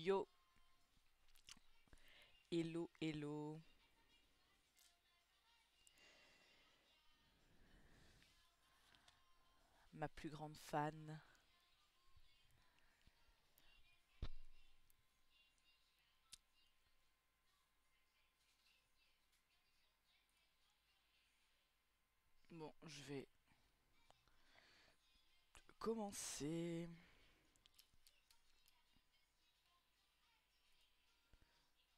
Yo, hello, hello, ma plus grande fan. Bon, je vais commencer.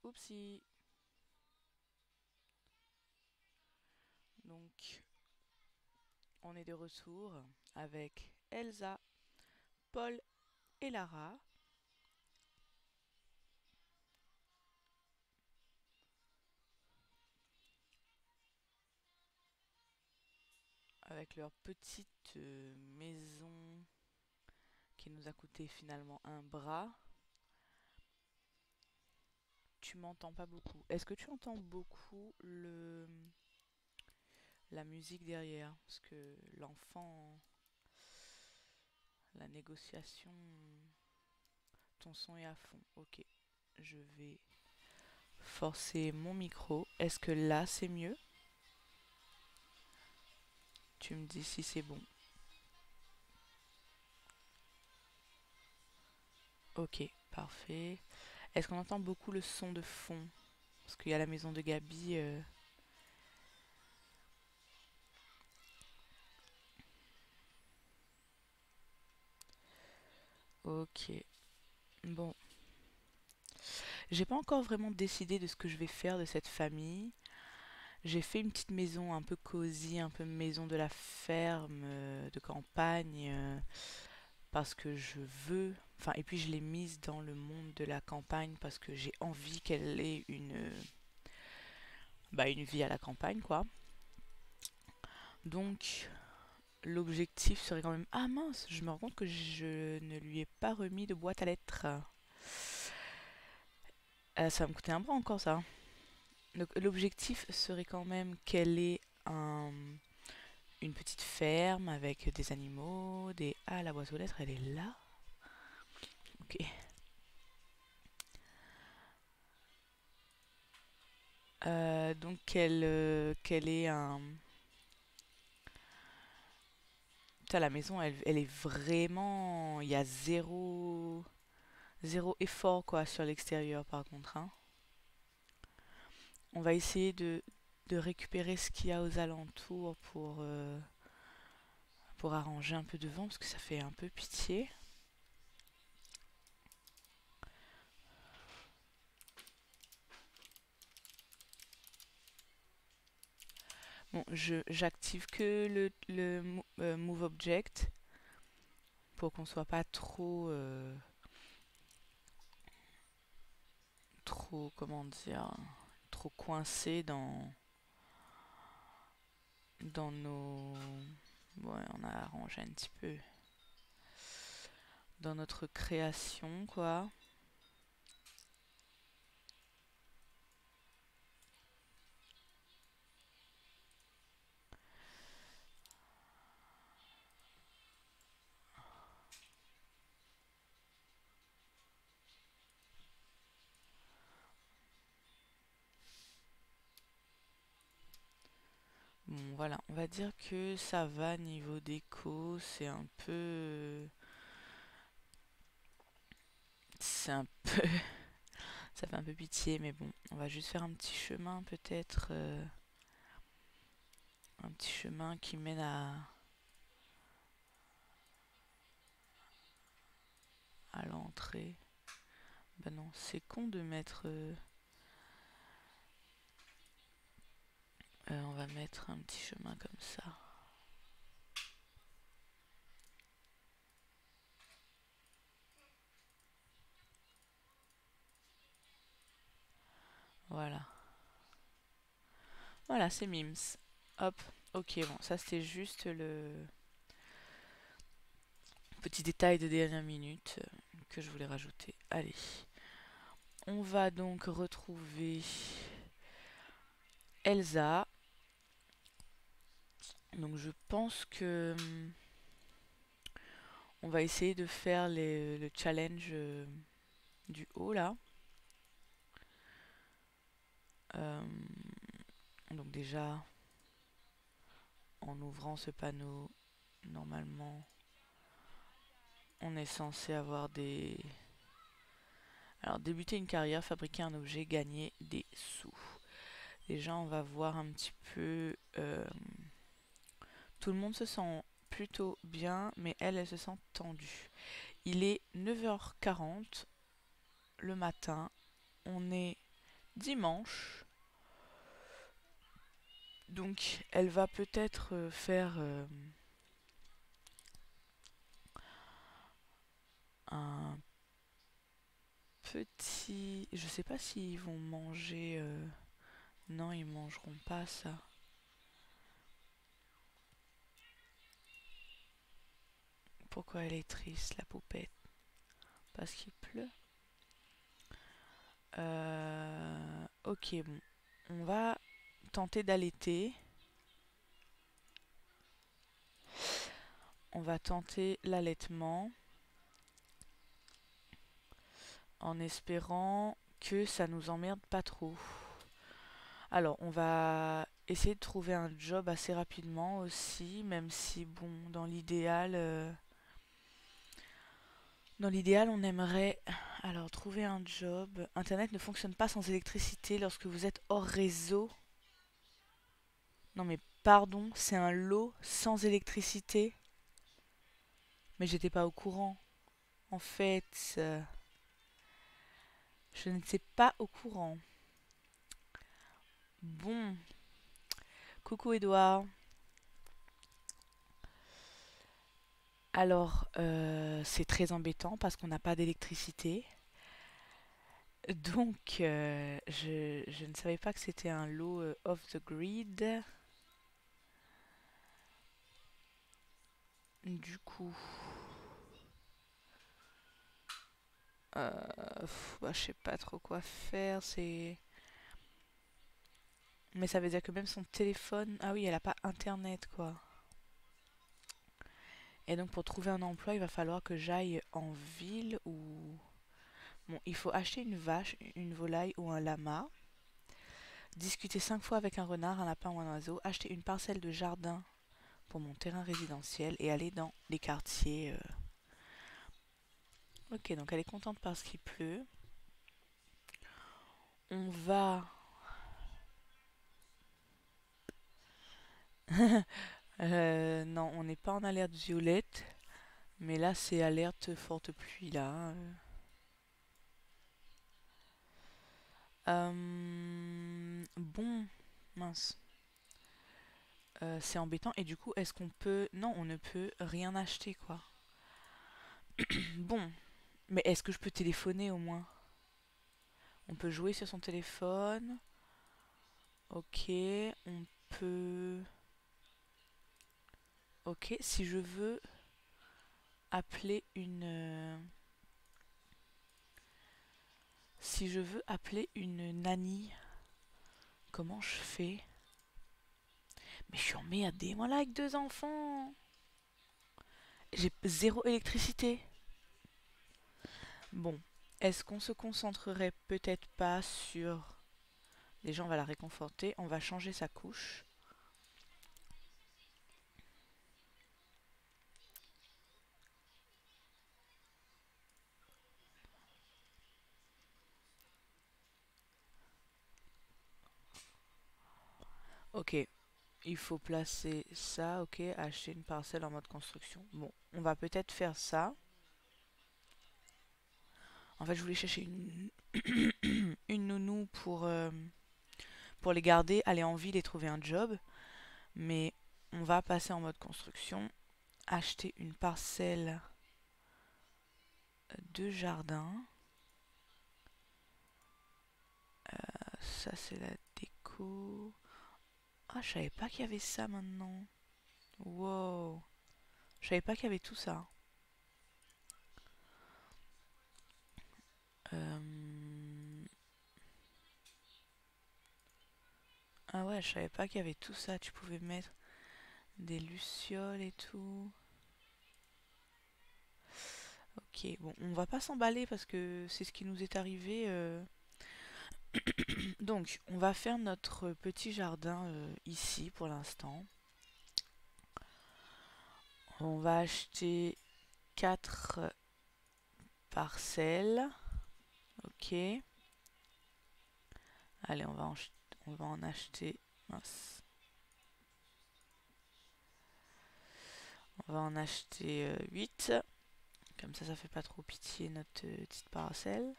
Oupsie. Donc, on est de retour avec Elsa, Paul et Lara. Avec leur petite maison qui nous a coûté finalement un bras. Tu m'entends pas beaucoup. Est-ce que tu entends beaucoup la musique derrière? Parce que l'enfant, la négociation, ton son est à fond. Ok, je vais forcer mon micro. Est-ce que là c'est mieux? Tu me dis si c'est bon. Ok, parfait. Est-ce qu'on entend beaucoup le son de fond? Parce qu'il y a la maison de Gabi. Ok. Bon. J'ai pas encore vraiment décidé de ce que je vais faire de cette famille. J'ai fait une petite maison un peu cosy, un peu maison de la ferme, de campagne, parce que je veux. Enfin, et puis je l'ai mise dans le monde de la campagne parce que j'ai envie qu'elle ait une vie à la campagne, quoi. Donc, l'objectif serait quand même... Ah mince, je me rends compte que je ne lui ai pas remis de boîte à lettres. Ça va me coûter un bras encore, ça. Donc, l'objectif serait quand même qu'elle ait une petite ferme avec des animaux, des... Ah, la boîte aux lettres, elle est là. Ok. Donc, qu'elle ait un... Putain, la maison, elle est vraiment... Il y a zéro effort, quoi, sur l'extérieur, par contre, hein. On va essayer de récupérer ce qu'il y a aux alentours pour arranger un peu devant, parce que ça fait un peu pitié. Bon, j'active que le Move Object pour qu'on soit pas trop, comment dire, trop coincé dans nos... Ouais, on a arrangé un petit peu dans notre création, quoi. Bon, voilà, on va dire que ça va niveau déco, c'est un peu... C'est un peu... Ça fait un peu pitié, mais bon, on va juste faire un petit chemin peut-être. Un petit chemin qui mène à l'entrée. Bah non, c'est con de mettre... on va mettre un petit chemin comme ça. Voilà. Voilà, c'est Mims. Hop. Ok, bon, ça c'était juste le petit détail de dernière minute que je voulais rajouter. Allez. On va donc retrouver Elsa. Donc je pense que on va essayer de faire le challenge du haut là. Euh, donc déjà, en ouvrant ce panneau, normalement, on est censé avoir des... Alors, débuter une carrière, fabriquer un objet, gagner des sous. Déjà, on va voir un petit peu... tout le monde se sent plutôt bien, mais elle, elle se sent tendue. Il est 9h40 le matin. On est dimanche. Donc, elle va peut-être faire un petit... Je sais pas s'ils vont manger... Non, ils mangeront pas ça. Pourquoi elle est triste, la poupette? Parce qu'il pleut. Ok, bon. On va tenter d'allaiter. On va tenter l'allaitement en espérant que ça nous emmerde pas trop. Alors, on va essayer de trouver un job assez rapidement aussi, même si, bon, dans l'idéal, on aimerait alors trouver un job. Internet ne fonctionne pas sans électricité lorsque vous êtes hors réseau. Non mais pardon, c'est un lot sans électricité. Mais j'étais pas au courant. En fait, je n'étais pas au courant. Bon, coucou Edouard. Alors, c'est très embêtant parce qu'on n'a pas d'électricité. Donc, je ne savais pas que c'était un lot off the grid. Du coup, bah, je sais pas trop quoi faire. Mais ça veut dire que même son téléphone... Ah oui, elle a pas internet, quoi. Et donc, pour trouver un emploi, il va falloir que j'aille en ville ou... Bon, il faut acheter une vache, une volaille ou un lama. Discuter 5 fois avec un renard, un lapin ou un oiseau. Acheter une parcelle de jardin pour mon terrain résidentiel et aller dans les quartiers. Ok, donc elle est contente parce qu'il pleut. On va... non, on n'est pas en alerte violette. Mais là, c'est alerte forte pluie, là. Bon, mince. C'est embêtant. Et du coup, est-ce qu'on peut... Non, on ne peut rien acheter, quoi. Bon, mais est-ce que je peux téléphoner au moins? On peut jouer sur son téléphone. Ok, on peut... Ok, si je veux appeler une... Si je veux appeler une nanny, comment je fais? Mais je suis emmerdée, moi là, avec 2 enfants. J'ai zéro électricité. Bon, est-ce qu'on se concentrerait peut-être pas sur... Déjà, on va la réconforter, on va changer sa couche. Ok, il faut placer ça, ok, acheter une parcelle en mode construction. Bon, on va peut-être faire ça. En fait, je voulais chercher une nounou pour les garder, aller en ville et trouver un job. Mais on va passer en mode construction, acheter une parcelle de jardin. Ça, c'est la déco. Ah, je savais pas qu'il y avait ça maintenant. Wow. Je savais pas qu'il y avait tout ça. Euh, Ah ouais, je savais pas qu'il y avait tout ça. Tu pouvais mettre des lucioles et tout. Ok, bon, on va pas s'emballer parce que c'est ce qui nous est arrivé. Donc, on va faire notre petit jardin ici pour l'instant. On va acheter 4 parcelles. Ok. Allez, on va en acheter. Mince. On va en acheter 8. Comme ça fait pas trop pitié notre petite parcelle.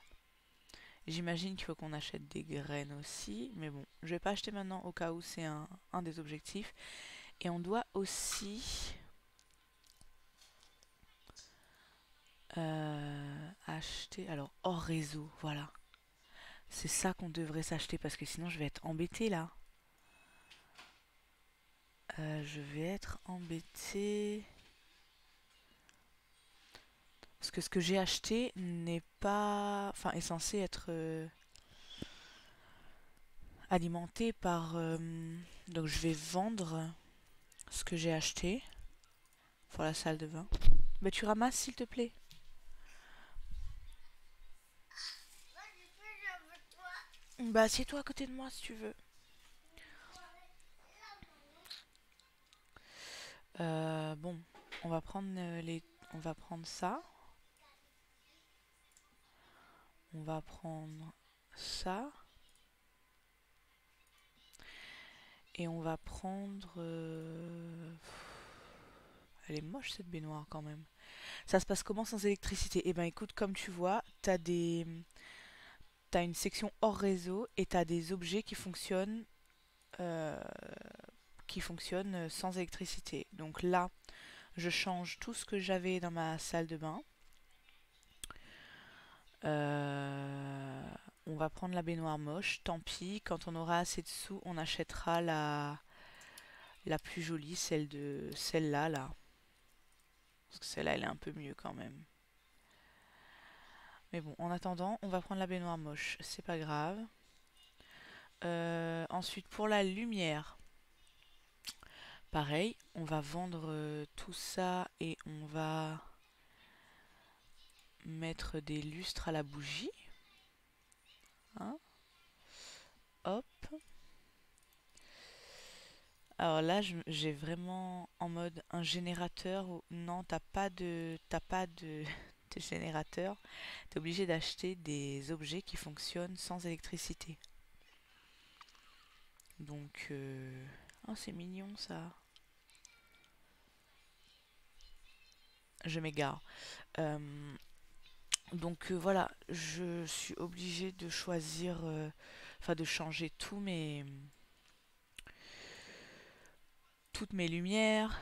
J'imagine qu'il faut qu'on achète des graines aussi. Mais bon, je vais pas acheter maintenant au cas où c'est un des objectifs. Et on doit aussi acheter. Alors, hors réseau, voilà. C'est ça qu'on devrait s'acheter parce que sinon je vais être embêtée là. Je vais être embêtée. Parce que ce que j'ai acheté n'est pas. Enfin, est censé être alimenté par. Donc je vais vendre ce que j'ai acheté pour la salle de bain. Bah, tu ramasses s'il te plaît. Bah, assieds-toi à côté de moi si tu veux. Bon, on va prendre on va prendre ça. On va prendre ça. Et on va prendre. Elle est moche cette baignoire quand même. Ça se passe comment sans électricité? Eh ben écoute, comme tu vois, t'as une section hors réseau et t'as des objets euh, qui fonctionnent sans électricité. Donc là, je change tout ce que j'avais dans ma salle de bain. Euh, on va prendre la baignoire moche, tant pis. Quand on aura assez de sous, on achètera la plus jolie, celle-là là. Parce que celle-là, elle est un peu mieux quand même. Mais bon, en attendant, on va prendre la baignoire moche. C'est pas grave. Ensuite, pour la lumière, pareil, on va vendre tout ça et on va mettre des lustres à la bougie. Hein. Hop. Alors là, j'ai vraiment en mode un générateur. Non, t'as pas de générateur. T'es obligé d'acheter des objets qui fonctionnent sans électricité. Donc, oh, c'est mignon ça. Je m'égare. Euh, donc voilà, je suis obligée de choisir, enfin de changer toutes mes lumières,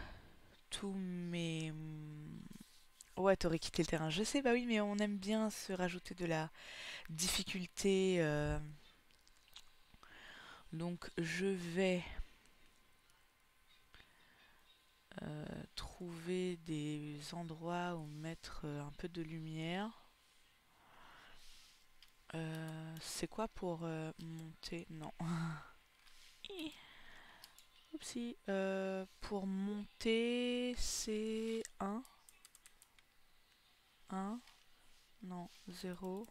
tous mes... Ouais, t'aurais quitté le terrain, je sais, bah oui, mais on aime bien se rajouter de la difficulté. Donc je vais trouver des endroits où mettre un peu de lumière. C'est quoi pour monter? Non. Oupsie. Pour monter, c'est un, non, 0,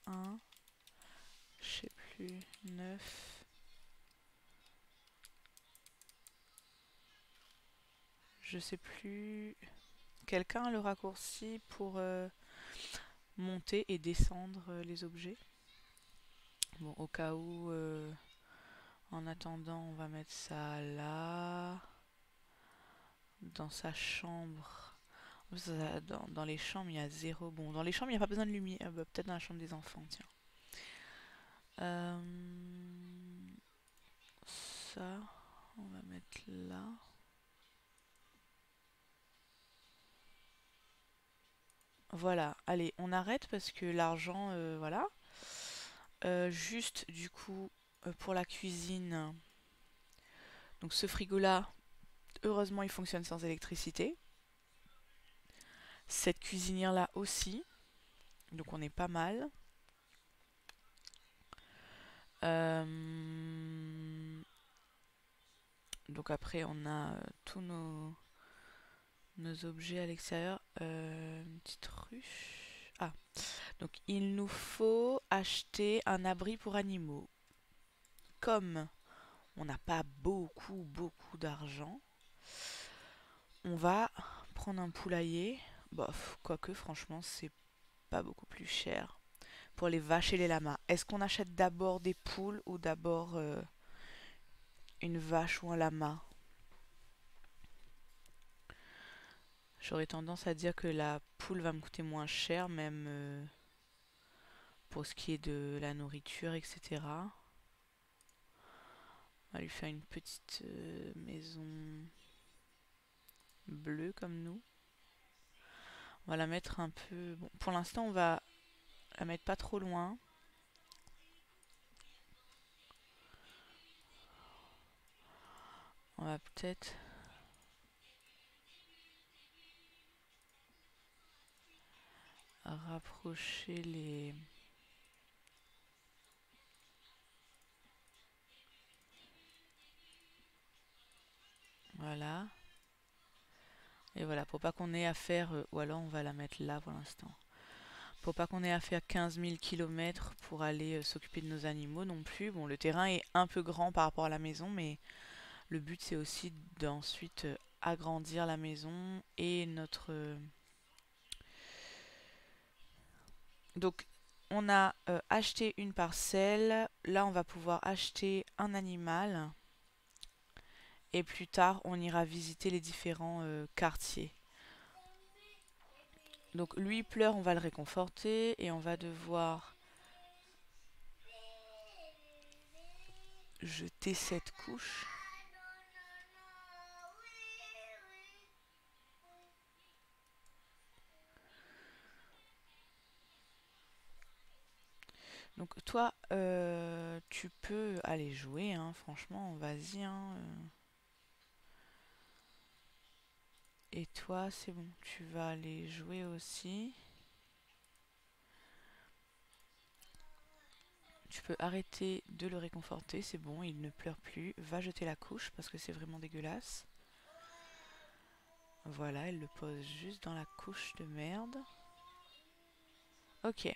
1, je sais plus, 9, je sais plus. Quelqu'un a le raccourci pour monter et descendre les objets? Bon, au cas où, en attendant, on va mettre ça là. Dans sa chambre. Dans les chambres, il y a 0. Bon, dans les chambres, il n'y a pas besoin de lumière. Bah, peut-être dans la chambre des enfants, tiens. Euh, Ça, on va mettre là. Voilà, allez, on arrête parce que l'argent, voilà. Juste, du coup, pour la cuisine. Donc ce frigo-là, heureusement, il fonctionne sans électricité. Cette cuisinière-là aussi. Donc on est pas mal. Euh, donc après, on a tous nos objets à l'extérieur. Une petite ruche. Ah, donc il nous faut acheter un abri pour animaux. Comme on n'a pas beaucoup d'argent, on va prendre un poulailler. Bof, quoique franchement c'est pas beaucoup plus cher. Pour les vaches et les lamas. Est-ce qu'on achète d'abord des poules ou d'abord une vache ou un lama? J'aurais tendance à dire que la poule va me coûter moins cher, même pour ce qui est de la nourriture, etc. On va lui faire une petite maison bleue comme nous. On va la mettre un peu... Bon, pour l'instant, on va la mettre pas trop loin. On va peut-être rapprocher les... Voilà. Et voilà, pour pas qu'on ait à faire... ou alors on va la mettre là pour l'instant. Pour pas qu'on ait à faire 15 000 km pour aller s'occuper de nos animaux non plus. Bon, le terrain est un peu grand par rapport à la maison, mais le but c'est aussi d'ensuite agrandir la maison et notre... Donc, on a acheté une parcelle. Là, on va pouvoir acheter un animal. Et plus tard, on ira visiter les différents quartiers. Donc, lui il pleure, on va le réconforter. Et on va devoir jeter cette couche. Donc toi, tu peux aller jouer, hein, franchement, vas-y. Hein. Et toi, c'est bon, tu vas aller jouer aussi. Tu peux arrêter de le réconforter, c'est bon, il ne pleure plus. Va jeter la couche parce que c'est vraiment dégueulasse. Voilà, elle le pose juste dans la couche de merde. Ok.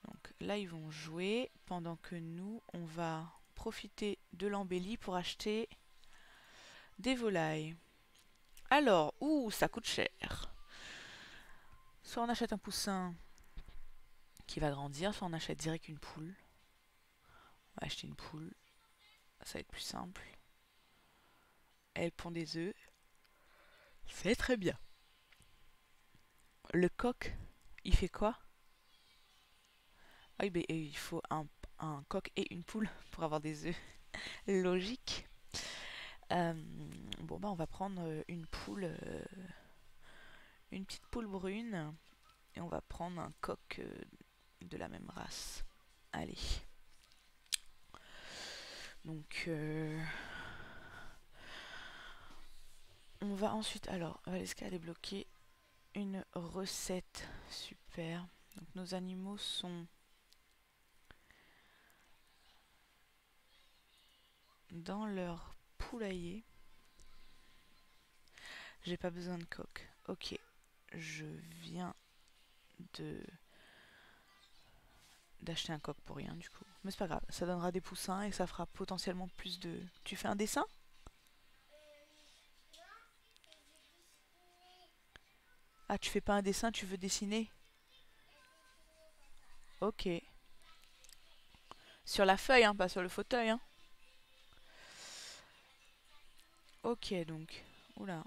Donc là, ils vont jouer pendant que nous, on va profiter de l'embellie pour acheter des volailles. Alors, ouh, ça coûte cher. Soit on achète un poussin qui va grandir, soit on achète direct une poule. On va acheter une poule, ça va être plus simple. Elle pond des œufs. C'est très bien. Le coq, il fait quoi? Ah oui, il faut un coq et une poule pour avoir des œufs. Logique. Euh, bon, bah, on va prendre une poule, une petite poule brune. Et on va prendre un coq de la même race. Allez. Donc, on va ensuite. Alors, Valeska a débloqué une recette. Super. Donc, nos animaux sont dans leur poulailler. J'ai pas besoin de coq. Ok. Je viens de d'acheter un coq pour rien du coup. Mais c'est pas grave, ça donnera des poussins et ça fera potentiellement plus de... Tu fais un dessin? Ah, tu fais pas un dessin, tu veux dessiner? Ok. Sur la feuille, hein, pas sur le fauteuil, hein. Ok, donc. Oula.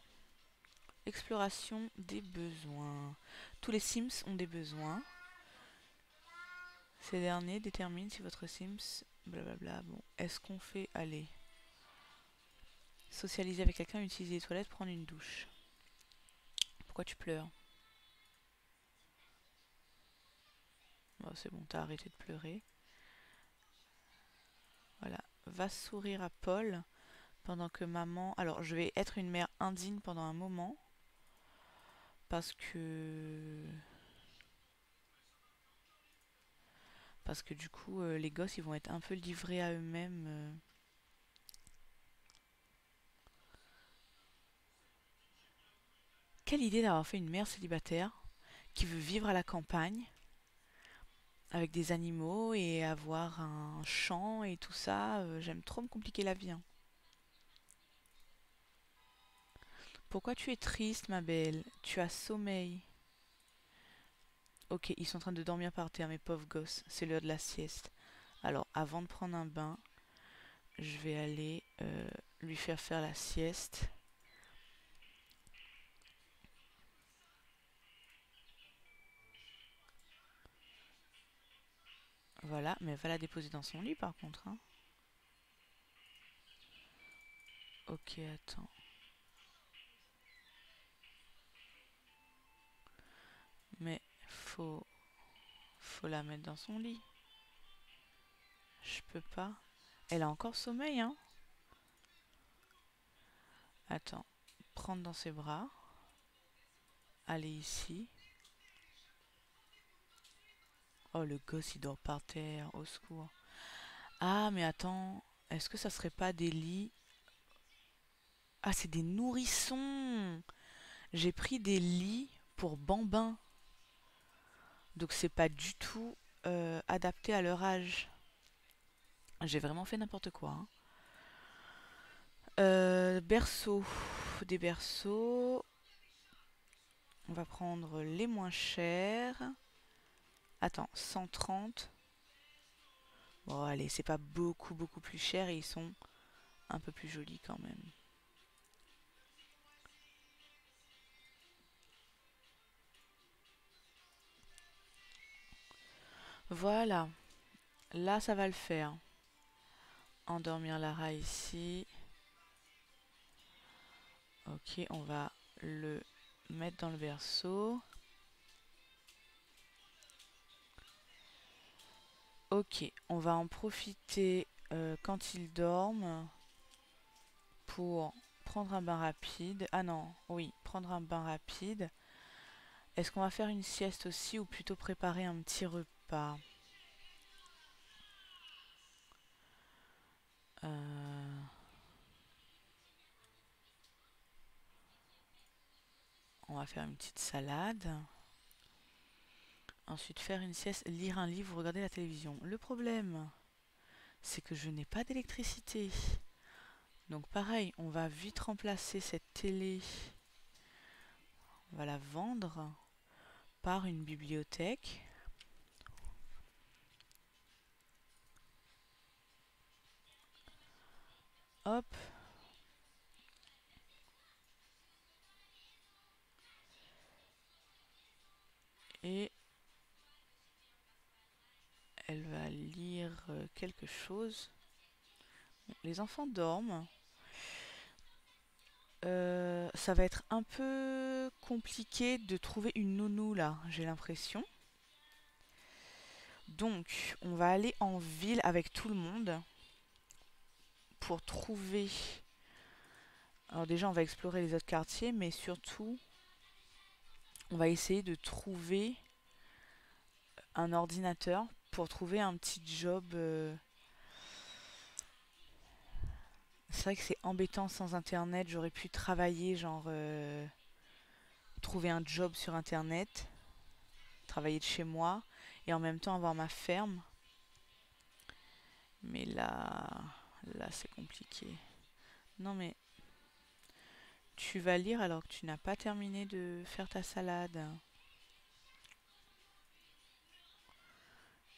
Exploration des besoins. Tous les Sims ont des besoins. Ces derniers déterminent si votre Sims... Blablabla. Bon, est-ce qu'on fait... Allez. Socialiser avec quelqu'un, utiliser les toilettes, prendre une douche. Pourquoi tu pleures? Bon, c'est bon, t'as arrêté de pleurer. Voilà. Va sourire à Paul pendant que maman... Alors, je vais être une mère indigne pendant un moment. Parce que... Parce que du coup, les gosses, ils vont être un peu livrés à eux-mêmes. Quelle idée d'avoir fait une mère célibataire qui veut vivre à la campagne avec des animaux et avoir un champ et tout ça. J'aime trop me compliquer la vie, hein. Pourquoi tu es triste, ma belle? Tu as sommeil. Ok, ils sont en train de dormir par terre, mes pauvres gosses. C'est l'heure de la sieste. Alors, avant de prendre un bain, je vais aller lui faire la sieste. Voilà, mais va la déposer dans son lit par contre, hein. Ok, attends. Mais faut la mettre dans son lit. Je peux pas. Elle a encore sommeil, hein. Attends. Prendre dans ses bras. Aller ici. Oh, le gosse, il dort par terre. Au secours. Ah, mais attends. Est-ce que ça serait pas des lits? Ah, c'est des nourrissons. J'ai pris des lits pour bambins. Donc c'est pas du tout adapté à leur âge. J'ai vraiment fait n'importe quoi, hein. Berceau. Des berceaux. On va prendre les moins chers. Attends, 130. Bon, allez, c'est pas beaucoup plus cher et ils sont un peu plus jolis quand même. Voilà. Là, ça va le faire. Endormir Lara ici. Ok, on va le mettre dans le berceau. Ok, on va en profiter quand ils dorment pour prendre un bain rapide. Ah non, oui, prendre un bain rapide. Est-ce qu'on va faire une sieste aussi ou plutôt préparer un petit repas? Euh, on va faire une petite salade. Ensuite, faire une sieste, lire un livre, regarder la télévision. Le problème, c'est que je n'ai pas d'électricité. Donc pareil, on va vite remplacer cette télé. On va la vendre par une bibliothèque. Hop. Et elle va lire quelque chose. Les enfants dorment. Ça va être un peu compliqué de trouver une nounou là, j'ai l'impression. Donc, on va aller en ville avec tout le monde pour trouver. Alors déjà, on va explorer les autres quartiers, mais surtout, on va essayer de trouver un ordinateur pour trouver un petit job. C'est vrai que c'est embêtant sans internet. J'aurais pu travailler, genre trouver un job sur internet, travailler de chez moi et en même temps avoir ma ferme. Mais là c'est compliqué. Non mais tu vas lire alors que tu n'as pas terminé de faire ta salade.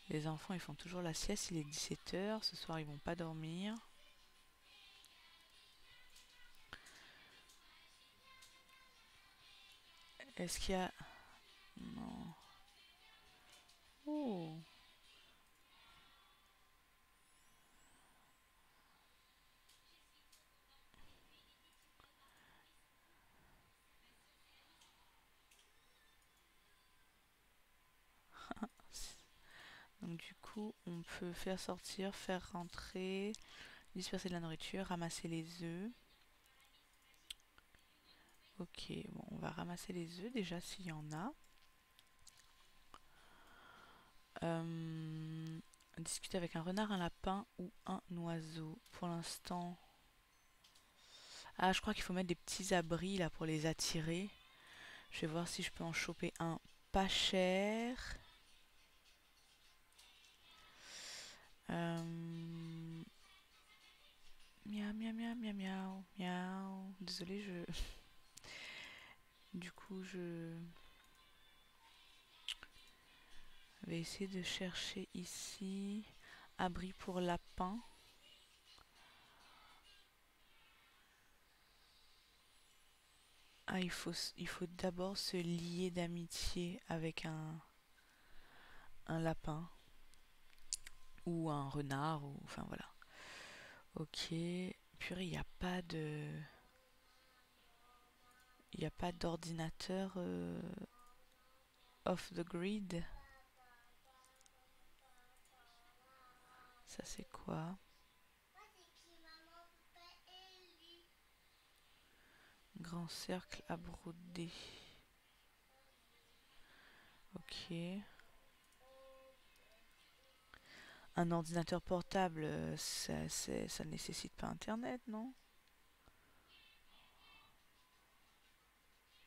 Les enfants ils font toujours la sieste, il est 17 h. Ce soir ils vont pas dormir. Est-ce qu'il y a... Non. Oh. Donc du coup, on peut faire sortir, faire rentrer, disperser de la nourriture, ramasser les œufs. Ok, bon, on va ramasser les œufs déjà s'il y en a. Discuter avec un renard, un lapin ou un oiseau. Pour l'instant... Ah, je crois qu'il faut mettre des petits abris là pour les attirer. Je vais voir si je peux en choper un pas cher. Miaou, miaou, miaou, miaou, miaou, miaou. Désolée, du coup, je vais essayer de chercher ici. Abri pour lapin. Ah, il faut d'abord se lier d'amitié avec un lapin. Ou un renard, ou enfin voilà. Ok. Purée, il n'y a pas de. Il n'y a pas d'ordinateur off the grid. Ça c'est quoi? Grand cercle à broder. Ok. Un ordinateur portable, ça nécessite pas internet, non?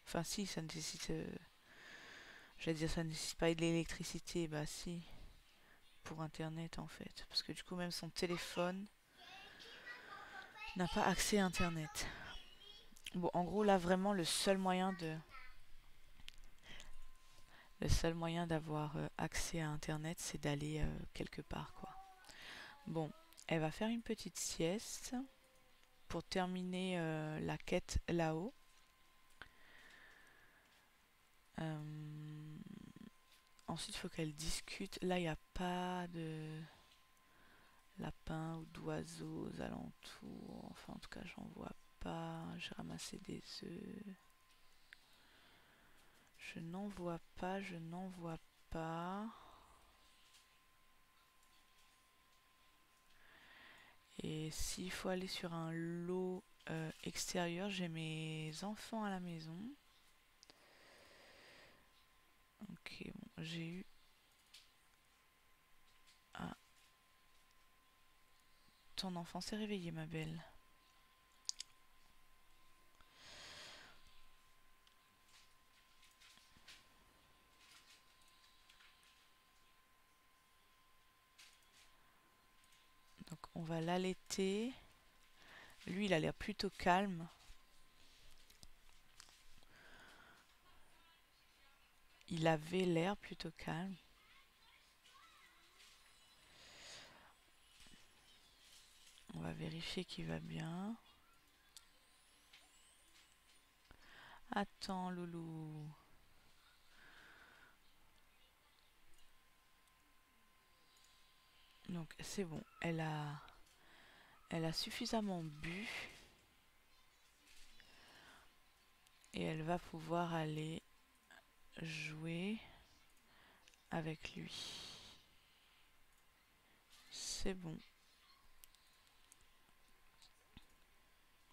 Enfin si, ça nécessite. J'allais dire ça nécessite pas de l'électricité, bah si. Pour internet en fait. Parce que du coup même son téléphone n'a pas accès à internet. Bon en gros là vraiment le seul moyen d'avoir accès à internet c'est d'aller quelque part quoi. Bon, elle va faire une petite sieste pour terminer la quête là-haut. Euh, Ensuite il faut qu'elle discute. Là il n'y a pas de lapins ou d'oiseaux aux alentours. Enfin en tout cas j'en vois pas. J'ai ramassé des œufs. Je n'en vois pas, je n'en vois pas. Et s'il faut aller sur un lot extérieur, j'ai mes enfants à la maison. Ok, bon, j'ai eu... Ah, ton enfant s'est réveillé, ma belle. Donc on va l'allaiter. Lui, il a l'air plutôt calme. Il avait l'air plutôt calme. On va vérifier qu'il va bien. Attends, loulou. Donc c'est bon, elle a suffisamment bu et elle va pouvoir aller jouer avec lui. C'est bon.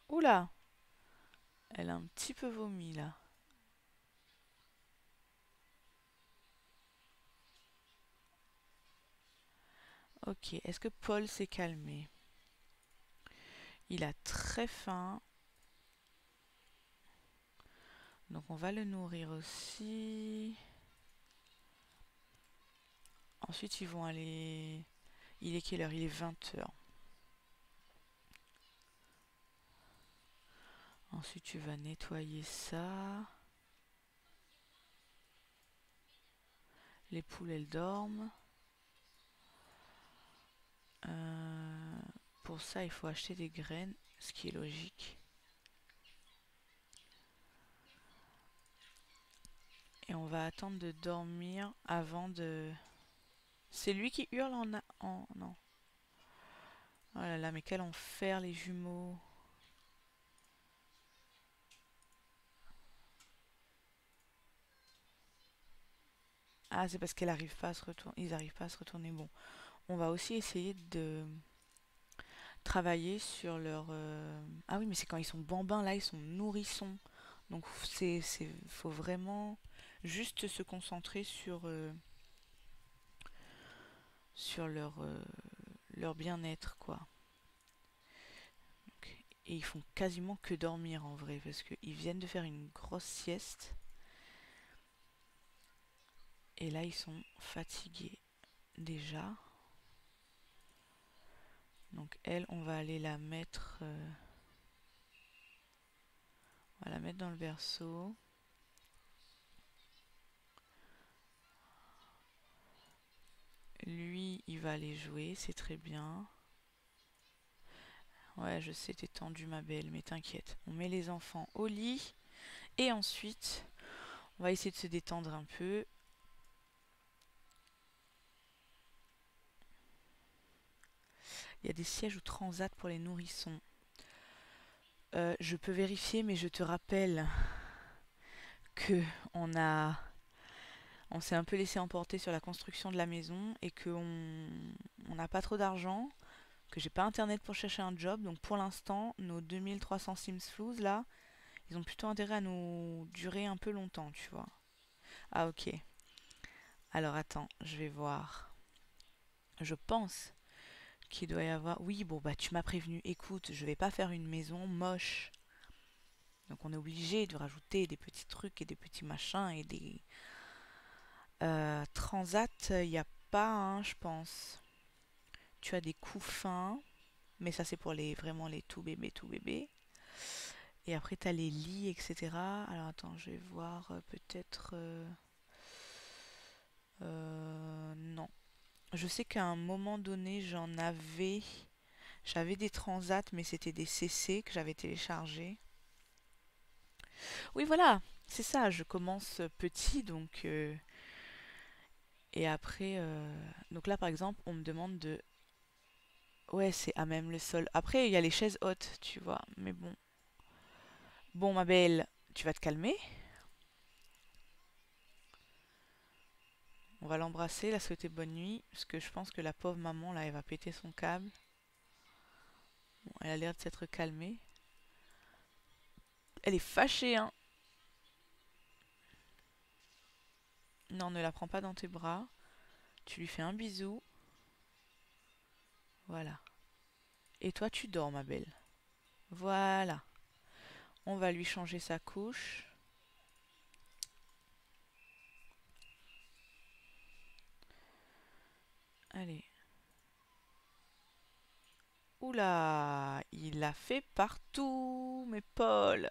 Oula! Elle a un petit peu vomi là. Ok, est-ce que Paul s'est calmé? Il a très faim. Donc on va le nourrir aussi. Ensuite ils vont aller... Il est quelle heure? Il est 20h. Ensuite tu vas nettoyer ça. Les poules elles dorment. Pour ça il faut acheter des graines, ce qui est logique. Et on va attendre de dormir avant de... C'est lui qui hurle Non. Oh là là, mais quel enfer les jumeaux. Ah, c'est parce qu'elle arrive pas à se retourner. Ils arrivent pas à se retourner. Bon, on va aussi essayer de travailler sur leur... Ah oui, mais c'est quand ils sont bambins, là, ils sont nourrissons. Donc faut vraiment juste se concentrer sur leur bien-être, quoi. Et ils font quasiment que dormir en vrai, parce qu'ils viennent de faire une grosse sieste. Et là, ils sont fatigués déjà. Donc elle, on va aller la mettre, on va la mettre dans le berceau. Lui, il va aller jouer, c'est très bien. Ouais, je sais, t'es tendue, ma belle, mais t'inquiète. On met les enfants au lit et ensuite, on va essayer de se détendre un peu. Il y a des sièges ou transats pour les nourrissons. Je peux vérifier, mais je te rappelle que on a, on s'est un peu laissé emporter sur la construction de la maison et on n'a pas trop d'argent, que j'ai pas internet pour chercher un job. Donc pour l'instant, nos 2300 Sims Flouze là, ils ont plutôt intérêt à nous durer un peu longtemps, tu vois. Ah ok. Alors attends, je vais voir. Je pense qu'il doit y avoir. Oui, bon bah tu m'as prévenu. Écoute, je vais pas faire une maison moche. Donc on est obligé de rajouter des petits trucs et des petits machins et des transats. Il n'y a pas, hein, je pense. Tu as des couffins, mais ça c'est pour les vraiment les tout bébés. Et après tu as les lits, etc. Alors attends, je vais voir peut-être. Non. Je sais qu'à un moment donné, j'avais des transats, mais c'était des CC que j'avais téléchargés. Oui, voilà, c'est ça. Je commence petit, donc et après, donc là par exemple, on me demande de, ouais, c'est à même le sol. Après, il y a les chaises hautes, tu vois. Mais bon, bon, ma belle, tu vas te calmer. On va l'embrasser, la souhaiter bonne nuit, parce que je pense que la pauvre maman là, elle va péter son câble. Bon, elle a l'air de s'être calmée. Elle est fâchée, hein. Non, ne la prends pas dans tes bras. Tu lui fais un bisou. Voilà. Et toi, tu dors, ma belle. Voilà. On va lui changer sa couche. Allez. Oula, il l'a fait partout. Mais Paul,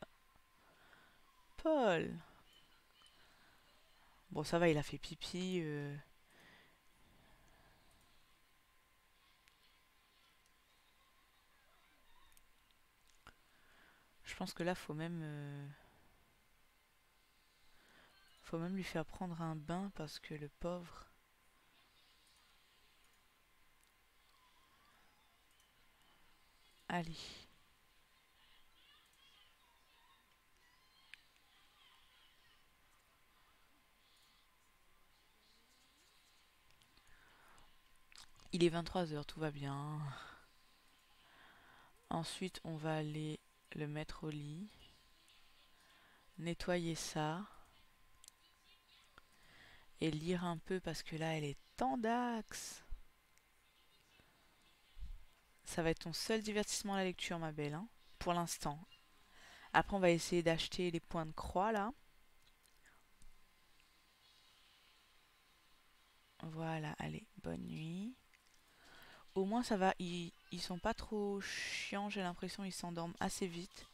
Paul. Bon, ça va, il a fait pipi. Je pense que là, faut même lui faire prendre un bain parce que le pauvre. Allez. Il est 23 h, tout va bien. Ensuite, on va aller le mettre au lit, nettoyer ça et lire un peu parce que là, elle est tendax. Ça va être ton seul divertissement à la lecture, ma belle, hein, pour l'instant. Après, on va essayer d'acheter les points de croix là. Voilà, allez, bonne nuit. Au moins, ça va, ils sont pas trop chiants, j'ai l'impression, ils s'endorment assez vite.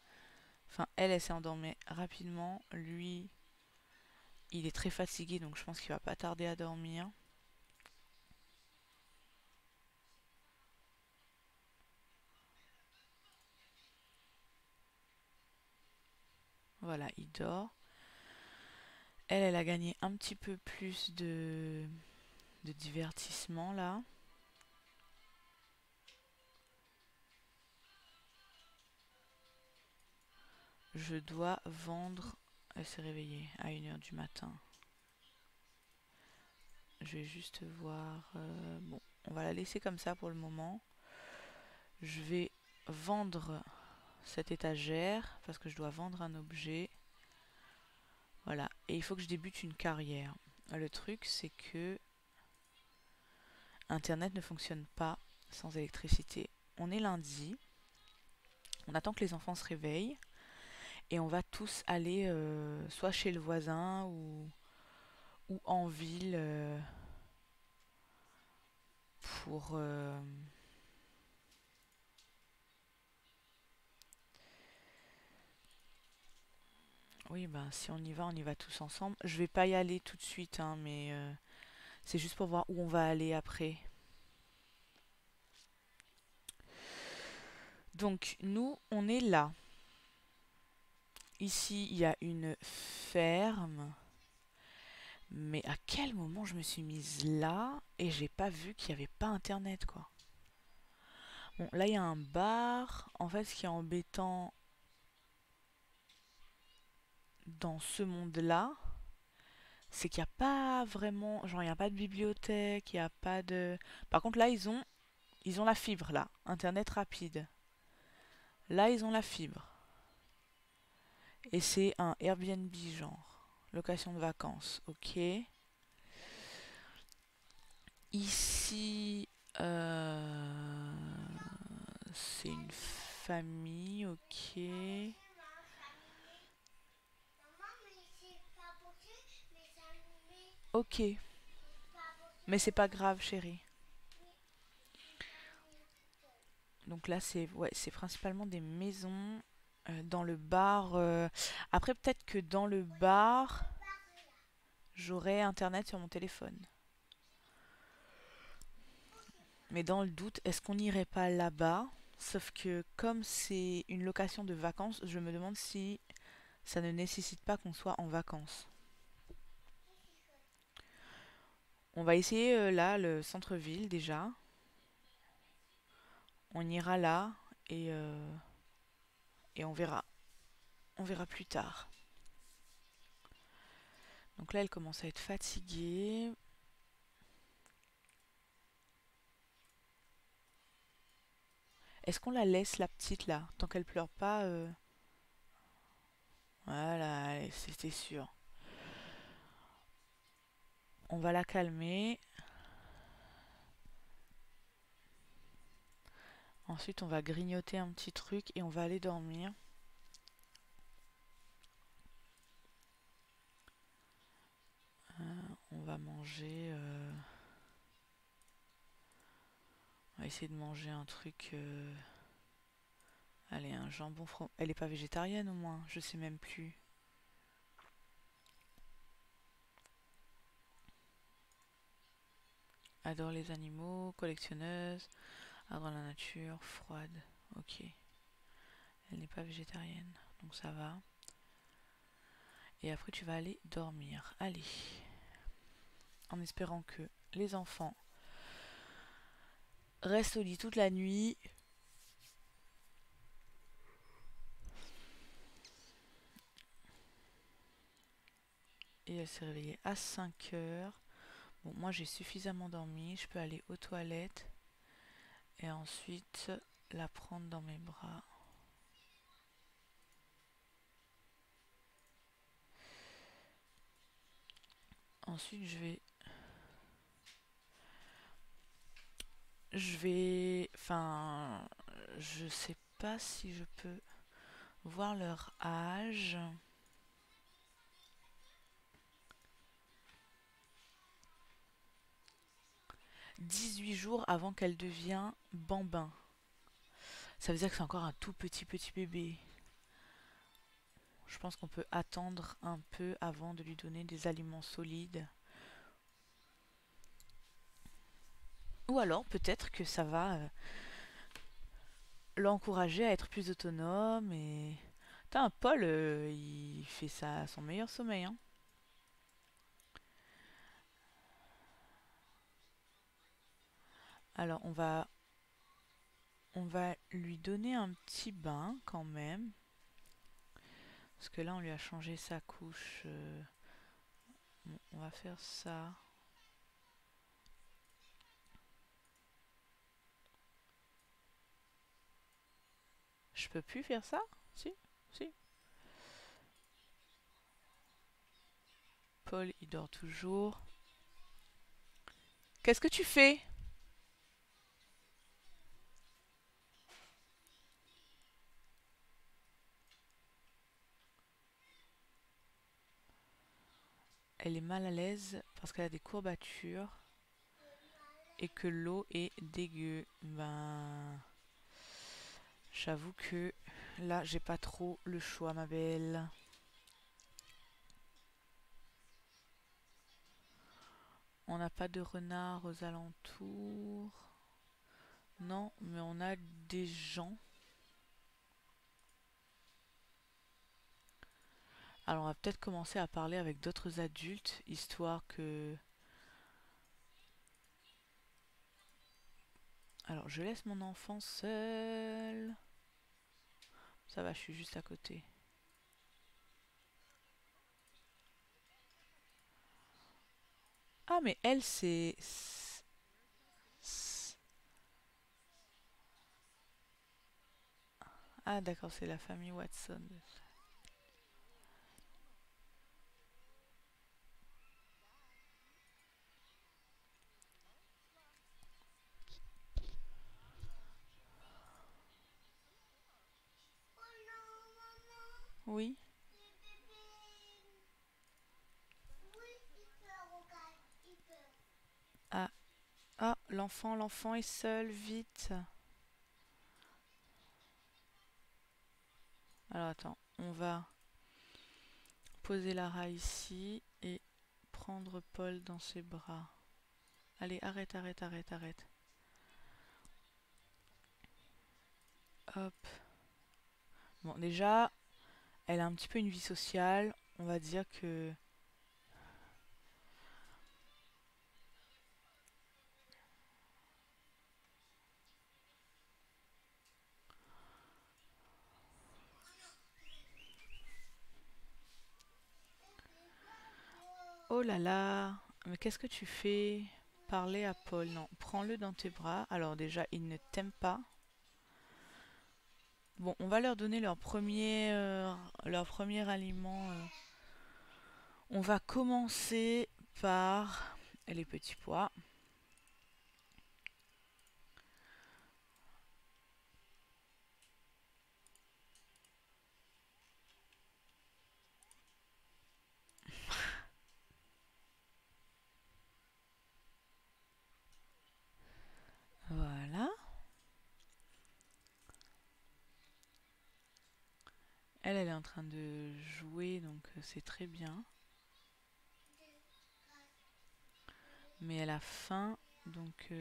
Enfin, elle s'est endormie rapidement. Lui, il est très fatigué, donc je pense qu'il va pas tarder à dormir. Voilà, il dort. Elle a gagné un petit peu plus de divertissement là. Je dois vendre. Elle s'est réveillée à 1 h du matin. Je vais juste voir. Bon, on va la laisser comme ça pour le moment. Je vais vendre cette étagère parce que je dois vendre un objet. Voilà. Et il faut que je débute une carrière. Le truc, c'est que Internet ne fonctionne pas sans électricité. On est lundi. On attend que les enfants se réveillent. Et on va tous aller soit chez le voisin ou en ville pour... Oui, ben si on y va tous ensemble. Je vais pas y aller tout de suite, hein, mais c'est juste pour voir où on va aller après. Donc nous, on est là. Ici, il y a une ferme. Mais à quel moment je me suis mise là et j'ai pas vu qu'il n'y avait pas internet, quoi. Bon, là, il y a un bar. En fait, ce qui est embêtant dans ce monde-là, c'est qu'il n'y a pas vraiment... Genre, il n'y a pas de bibliothèque, il n'y a pas de... Par contre, là, ils ont la fibre, là. Internet rapide. Là, ils ont la fibre. Et c'est un Airbnb, genre. Location de vacances, ok. Ici, c'est une famille, ok. Ok, mais c'est pas grave, chérie. Donc là, c'est ouais, c'est principalement des maisons dans le bar. Après, peut-être que dans le bar, j'aurai internet sur mon téléphone. Mais dans le doute, est-ce qu'on n'irait pas là-bas? Sauf que comme c'est une location de vacances, je me demande si ça ne nécessite pas qu'on soit en vacances. On va essayer là, le centre-ville déjà. On ira là et, euh, et on verra. On verra plus tard. Donc là, elle commence à être fatiguée. Est-ce qu'on la laisse, la petite, là? Tant qu'elle pleure pas. Voilà, allez, c'était sûr. On va la calmer. Ensuite, on va grignoter un petit truc et on va aller dormir. On va manger. On va essayer de manger un truc. Allez, un jambon fromage. Elle est pas végétarienne au moins, je sais même plus. Adore les animaux, collectionneuse, adore la nature, froide. Ok. Elle n'est pas végétarienne, donc ça va. Et après, tu vas aller dormir. Allez. En espérant que les enfants restent au lit toute la nuit. Et elle s'est réveillée à 5 heures. Bon, moi j'ai suffisamment dormi. Je peux aller aux toilettes. Et ensuite la prendre dans mes bras. Ensuite enfin, je sais pas si je peux voir leur âge. 18 jours avant qu'elle devienne bambin. Ça veut dire que c'est encore un tout petit bébé. Je pense qu'on peut attendre un peu avant de lui donner des aliments solides. Ou alors peut-être que ça va l'encourager à être plus autonome et... T'as un Paul, il fait ça à son meilleur sommeil, hein. Alors on va lui donner un petit bain quand même. Parce que là on lui a changé sa couche. Bon, on va faire ça. Je peux plus faire ça? Si, si. Paul, il dort toujours. Qu'est-ce que tu fais? elle est mal à l'aise parce qu'elle a des courbatures et que l'eau est dégueu. Ben, j'avoue que là, j'ai pas trop le choix, ma belle. On n'a pas de renard aux alentours. Non, mais on a des gens. Alors, on va peut-être commencer à parler avec d'autres adultes, histoire que... Alors, je laisse mon enfant seul. Ça va, je suis juste à côté. Ah, mais elle, c'est... Ah, d'accord, c'est la famille Watson. Oui. Ah, ah, l'enfant est seul, vite. Alors, attends, on va poser Lara ici et prendre Paul dans ses bras. Allez, arrête, arrête, arrête, arrête. Hop. Bon, déjà, elle a un petit peu une vie sociale. On va dire que... Oh là là, mais qu'est-ce que tu fais? Parler à Paul, non. Prends-le dans tes bras. Alors déjà, il ne t'aime pas. Bon, on va leur donner leur premier aliment. On va commencer par les petits pois. Voilà. Elle est en train de jouer, donc c'est très bien. Mais elle a faim, donc...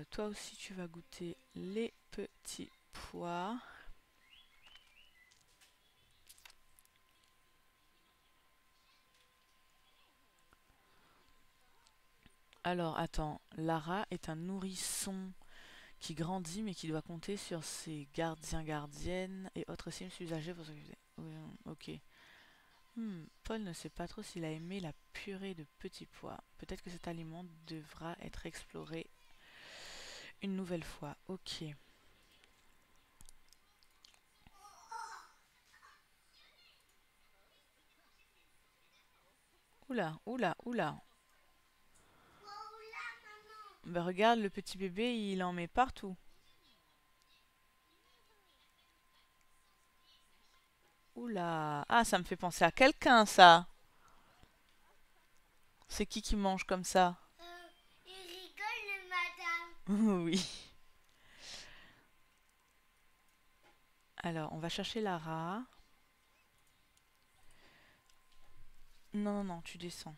toi aussi, tu vas goûter les petits pois. Alors, attends, Lara est un nourrisson qui grandit mais qui doit compter sur ses gardiens, gardiennes et autres signes usagers pour s'occuper. Oui, ok. Paul ne sait pas trop s'il a aimé la purée de petits pois. Peut-être que cet aliment devra être exploré une nouvelle fois. Ok. Oula, oula, oula. Ben regarde, le petit bébé, il en met partout. Oula. Ah, ça me fait penser à quelqu'un, ça. C'est qui mange comme ça? Il rigole, madame. Oui. Alors, on va chercher Lara. Non, non, non, tu descends.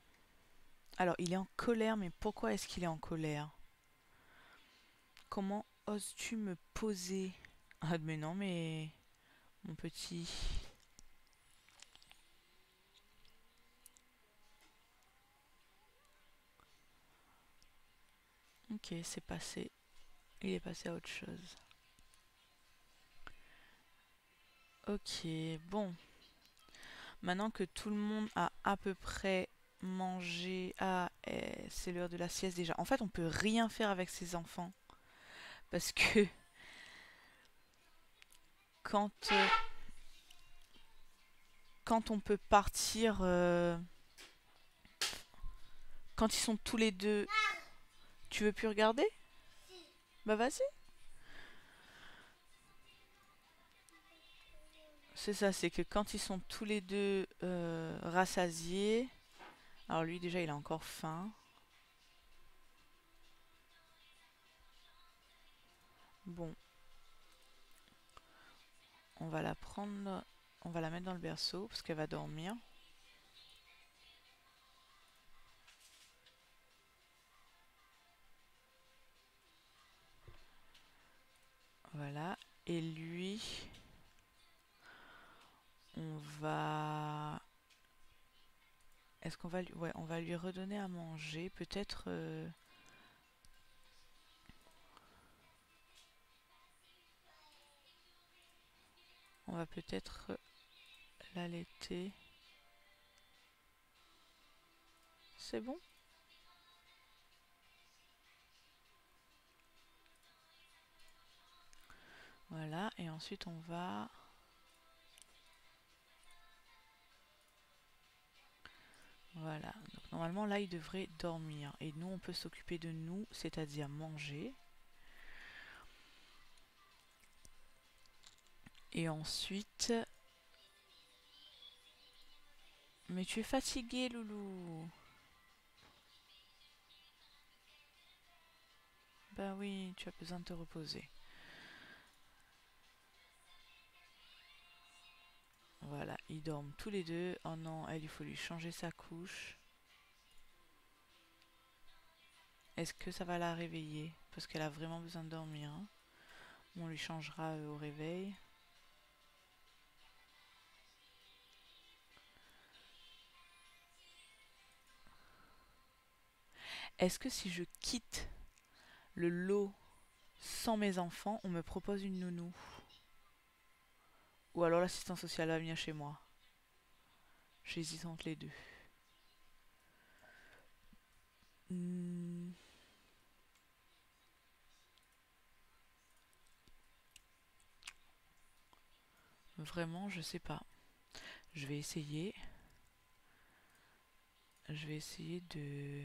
Alors, il est en colère, mais pourquoi est-ce qu'il est en colère? Comment oses-tu me poser? Ah, mais non, mais... Mon petit... Ok, c'est passé. Il est passé à autre chose. Ok, bon. Maintenant que tout le monde a à peu près mangé... Ah, c'est l'heure de la sieste déjà. En fait, on peut rien faire avec ces enfants. Parce que quand, quand on peut partir... quand ils sont tous les deux... Tu veux plus regarder? Bah vas-y. C'est ça, c'est que quand ils sont tous les deux rassasiés, alors lui déjà il a encore faim. Bon, on va la prendre, on va la mettre dans le berceau parce qu'elle va dormir. Voilà. Et lui, on va... Est-ce qu'on va lui... Ouais, on va lui redonner à manger. Peut-être... On va peut-être l'allaiter. C'est bon? Voilà. Et ensuite, on va... Voilà. Donc, normalement, là, il devrait dormir. Et nous, on peut s'occuper de nous, c'est-à-dire manger. Et ensuite... Mais tu es fatigué, Loulou. Bah oui, tu as besoin de te reposer. Voilà, ils dorment tous les deux. Oh non, elle, il faut lui changer sa couche. Est-ce que ça va la réveiller? Parce qu'elle a vraiment besoin de dormir, hein. On lui changera au réveil. Est-ce que si je quitte le lot sans mes enfants, on me propose une nounou? Ou alors l'assistant social va venir chez moi? J'hésite entre les deux. Hmm, vraiment, je sais pas. Je vais essayer. Je vais essayer de...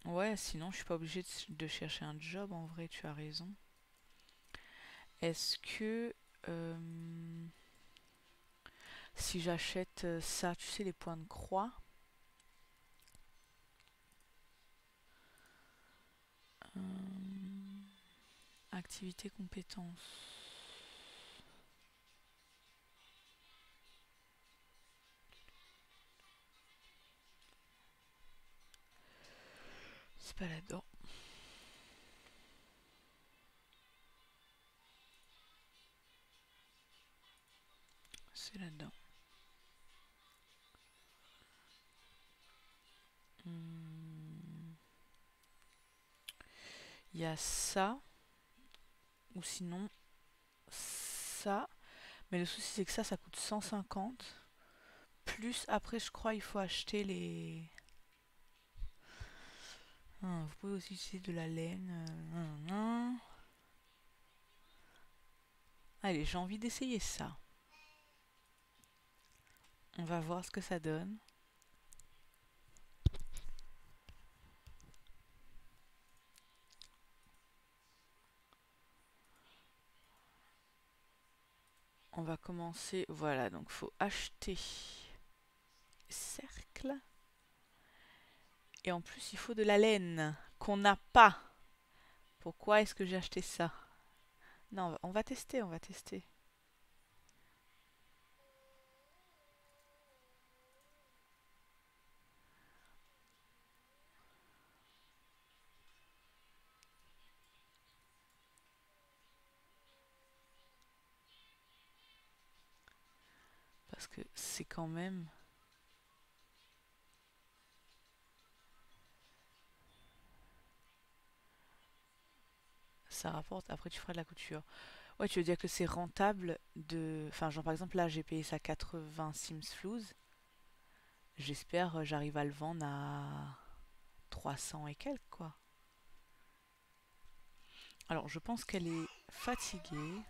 Ouais, sinon je suis pas obligée de chercher un job, en vrai, tu as raison. Est-ce que si j'achète ça, tu sais, les points de croix, euh, activité compétences. C'est pas là-dedans. C'est là-dedans. Hmm, il y a ça, ou sinon ça. Mais le souci, c'est que ça coûte 150. Plus après, je crois, il faut acheter les... vous pouvez aussi utiliser de la laine. Allez, j'ai envie d'essayer ça. On va voir ce que ça donne. On va commencer. Voilà, donc faut acheter cercle. Et en plus, il faut de la laine qu'on n'a pas. Pourquoi est-ce que j'ai acheté ça? Non, on va tester, on va tester. Parce que c'est quand même... Ça rapporte. Après, tu feras de la couture. Ouais, tu veux dire que c'est rentable de... Enfin, genre par exemple, là, j'ai payé ça 80 Sims Flouz. J'espère j'arrive à le vendre à 300 et quelques, quoi. Alors, je pense qu'elle est fatiguée.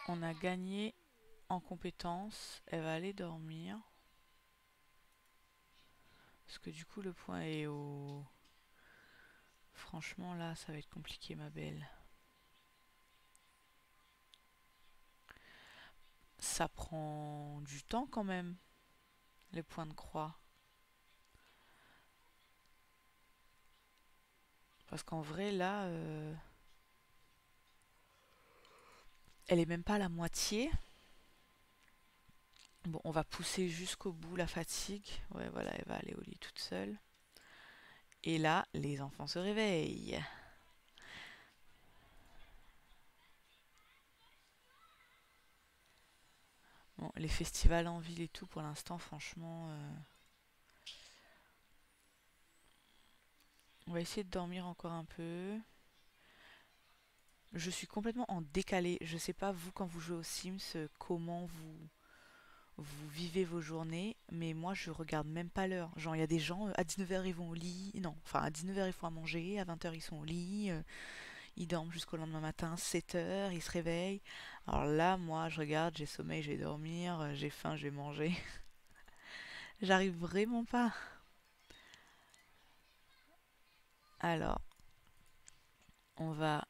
On a gagné en compétences. Elle va aller dormir. Parce que du coup, le point est au... Franchement, là, ça va être compliqué, ma belle. Ça prend du temps quand même, les points de croix. Parce qu'en vrai, là, elle est même pas à la moitié. Bon, on va pousser jusqu'au bout la fatigue. Ouais, voilà, elle va aller au lit toute seule. Et là, les enfants se réveillent. Bon, les festivals en ville et tout, pour l'instant, franchement, on va essayer de dormir encore un peu. Je suis complètement en décalé. Je sais pas, vous, quand vous jouez aux Sims, comment vous vivez vos journées, mais moi, je regarde même pas l'heure. Genre, il y a des gens, à 19h, ils vont au lit. Non, enfin, à 19h, ils font à manger. À 20h, ils sont au lit. Ils dorment jusqu'au lendemain matin, 7h, ils se réveillent. Alors là, moi, je regarde, j'ai sommeil, je vais dormir. J'ai faim, je vais manger. J'arrive vraiment pas. Alors, on va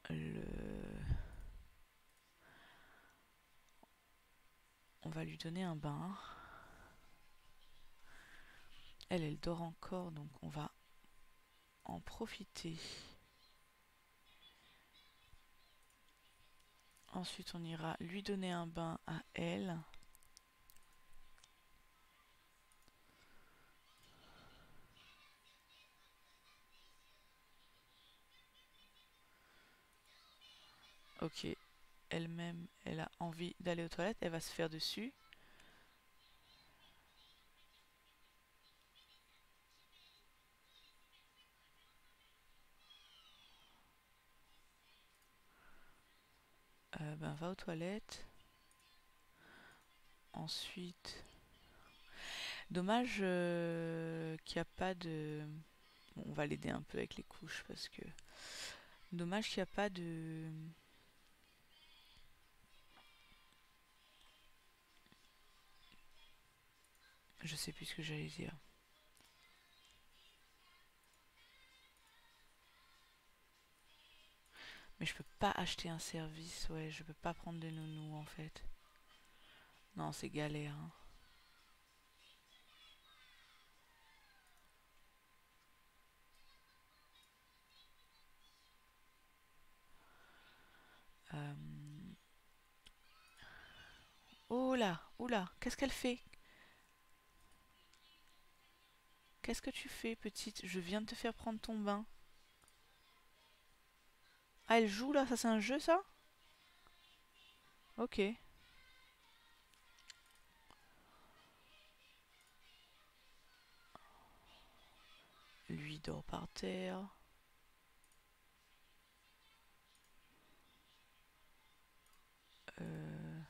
le... On va lui donner un bain. Elle, elle dort encore, donc on va en profiter. Ensuite, on ira lui donner un bain à elle. Ok, elle-même, elle a envie d'aller aux toilettes, elle va se faire dessus. Ben, va aux toilettes. Ensuite, dommage qu'il n'y a pas de... Bon, on va l'aider un peu avec les couches parce que... Dommage qu'il n'y a pas de... Je sais plus ce que j'allais dire. Mais je peux pas acheter un service, ouais, je peux pas prendre de nounous en fait. Non, c'est galère, hein. Euh, Oh là, oula, qu'est-ce qu'elle fait? Qu'est-ce que tu fais, petite? Je viens de te faire prendre ton bain. Ah, elle joue là, ça c'est un jeu ça? Ok. Lui dort par terre. Euh,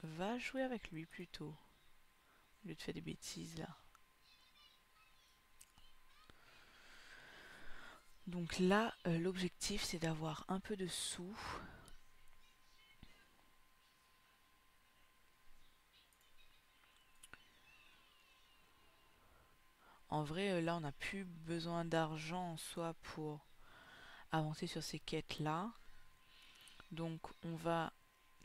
Va jouer avec lui plutôt. Au lieu de faire des bêtises là. Donc là, l'objectif c'est d'avoir un peu de sous. En vrai, là on n'a plus besoin d'argent en soi pour avancer sur ces quêtes là. Donc on va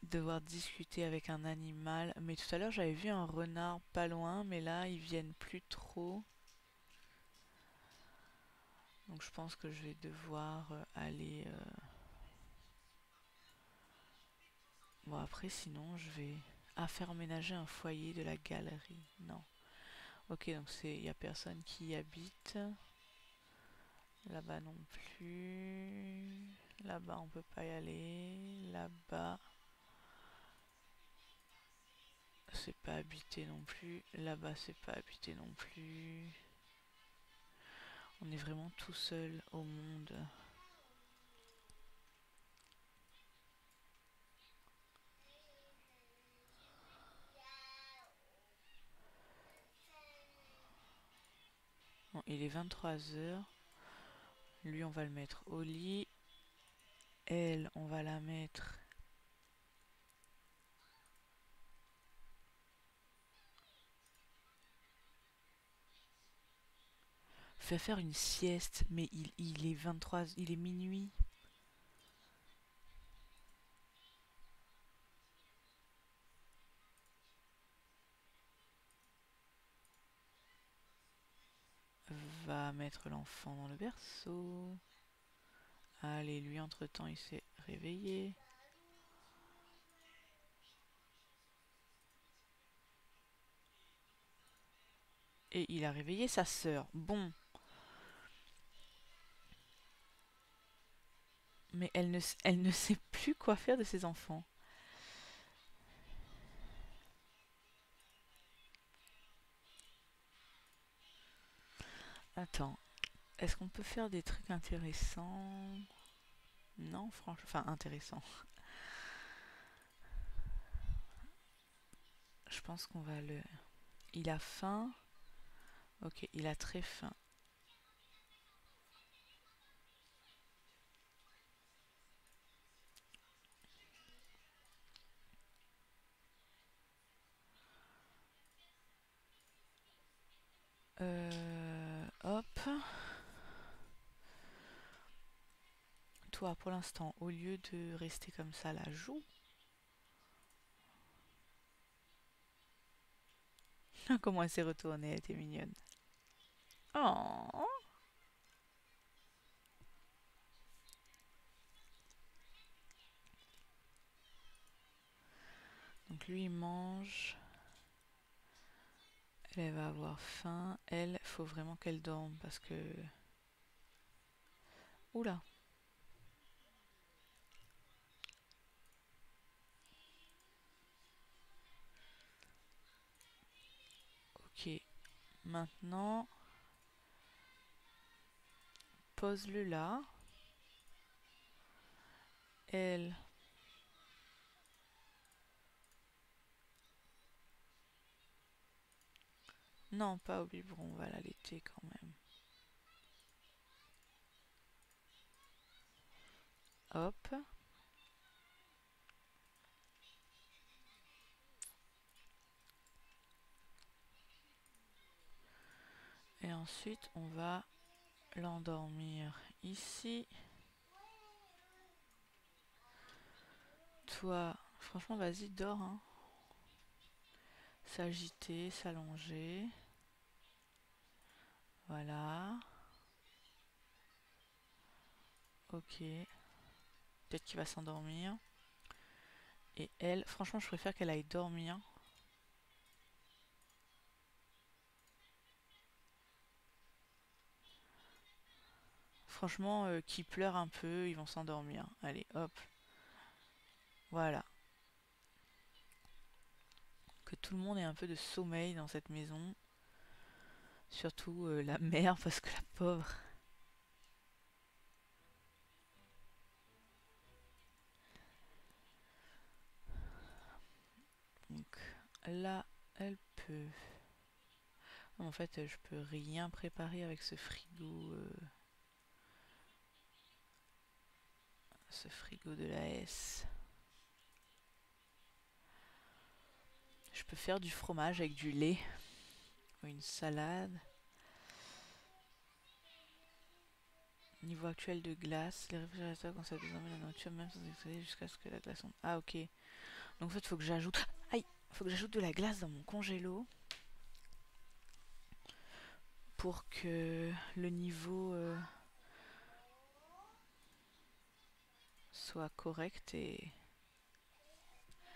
devoir discuter avec un animal. Mais tout à l'heure j'avais vu un renard pas loin, mais là ils viennent plus trop. Donc je pense que je vais devoir aller... Bon après sinon je vais... Ah, faire emménager un foyer de la galerie. Non. Ok, donc c'est... Il n'y a personne qui y habite. Là-bas non plus. Là-bas on peut pas y aller. Là-bas... C'est pas habité non plus. Là-bas c'est pas habité non plus. On est vraiment tout seul au monde. Bon, il est 23h. Lui, on va le mettre au lit. Elle, on va la mettre... faire une sieste, mais il est 23, il est minuit. Va mettre l'enfant dans le berceau. Allez, lui, entre-temps, il s'est réveillé. Et il a réveillé sa sœur. Bon. Mais elle ne sait plus quoi faire de ses enfants. Attends. Est-ce qu'on peut faire des trucs intéressants? Non, franchement. Enfin, intéressants. Je pense qu'on va le... Il a faim. Ok, il a très faim. Hop. Toi, pour l'instant, au lieu de rester comme ça, là, joue. Comment elle s'est retournée, elle était mignonne. Oh. Donc lui, il mange. Elle va avoir faim. Elle, faut vraiment qu'elle dorme parce que... Oula. Ok. Maintenant, pose-le là. Elle... Non, pas au biberon, on va l'allaiter quand même. Hop. Et ensuite, on va l'endormir ici. Toi, franchement, vas-y, dors. Hein. S'agiter, s'allonger. Voilà. Ok. Peut-être qu'il va s'endormir. Et elle, franchement, je préfère qu'elle aille dormir. Franchement, qui pleurent un peu, ils vont s'endormir. Allez, hop. Voilà. Que tout le monde ait un peu de sommeil dans cette maison. Surtout la mère, parce que la pauvre. Donc là, elle peut... En fait, je peux rien préparer avec ce frigo. Ce frigo de la S. Je peux faire du fromage avec du lait. Ou une salade. Niveau actuel de glace, les réfrigérateurs conservent désormais la nourriture même sans extraire jusqu'à ce que la glace... Ah ok. Donc en fait, il faut que j'ajoute... Aïe. Faut que j'ajoute de la glace dans mon congélo. Pour que le niveau soit correct et...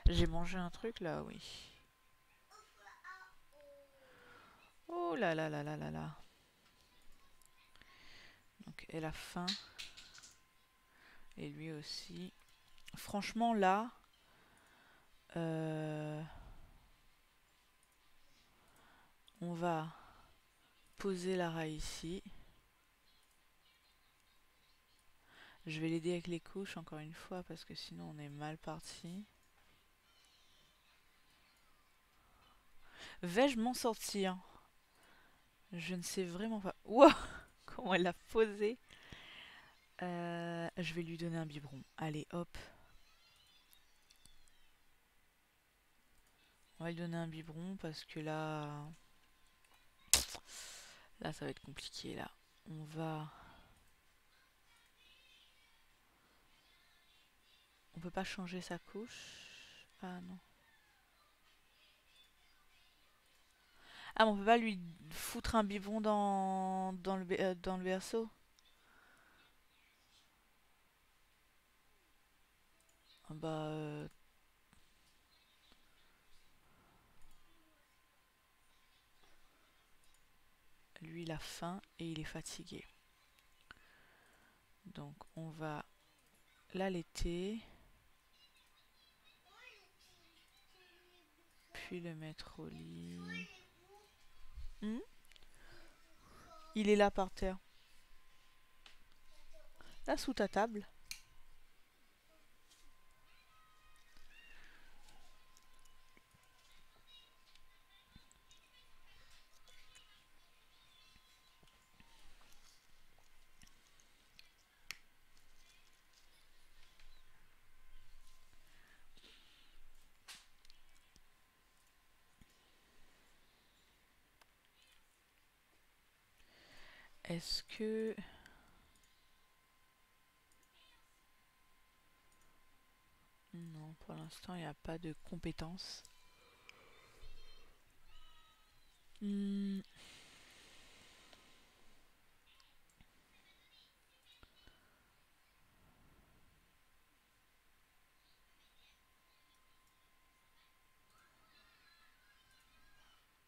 J'ai mangé un truc là, oui. Oh là là là là là là. Donc elle a faim. Et lui aussi. Franchement là... on va poser Lara ici. Je vais l'aider avec les couches encore une fois parce que sinon on est mal parti. Vais-je m'en sortir? Je ne sais vraiment pas. Wow. Comment elle l'a posé. Je vais lui donner un biberon. Allez, hop. On va lui donner un biberon parce que là... Là, ça va être compliqué, là. On va... On peut pas changer sa couche. Ah non. Ah, mais on peut pas lui foutre un biberon dans le berceau? Ah bah... lui, il a faim et il est fatigué. Donc, on va l'allaiter. Puis le mettre au lit. Hmm, il est là par terre. Là, sous ta table. Est-ce que... Non, pour l'instant, il n'y a pas de compétences. Hmm,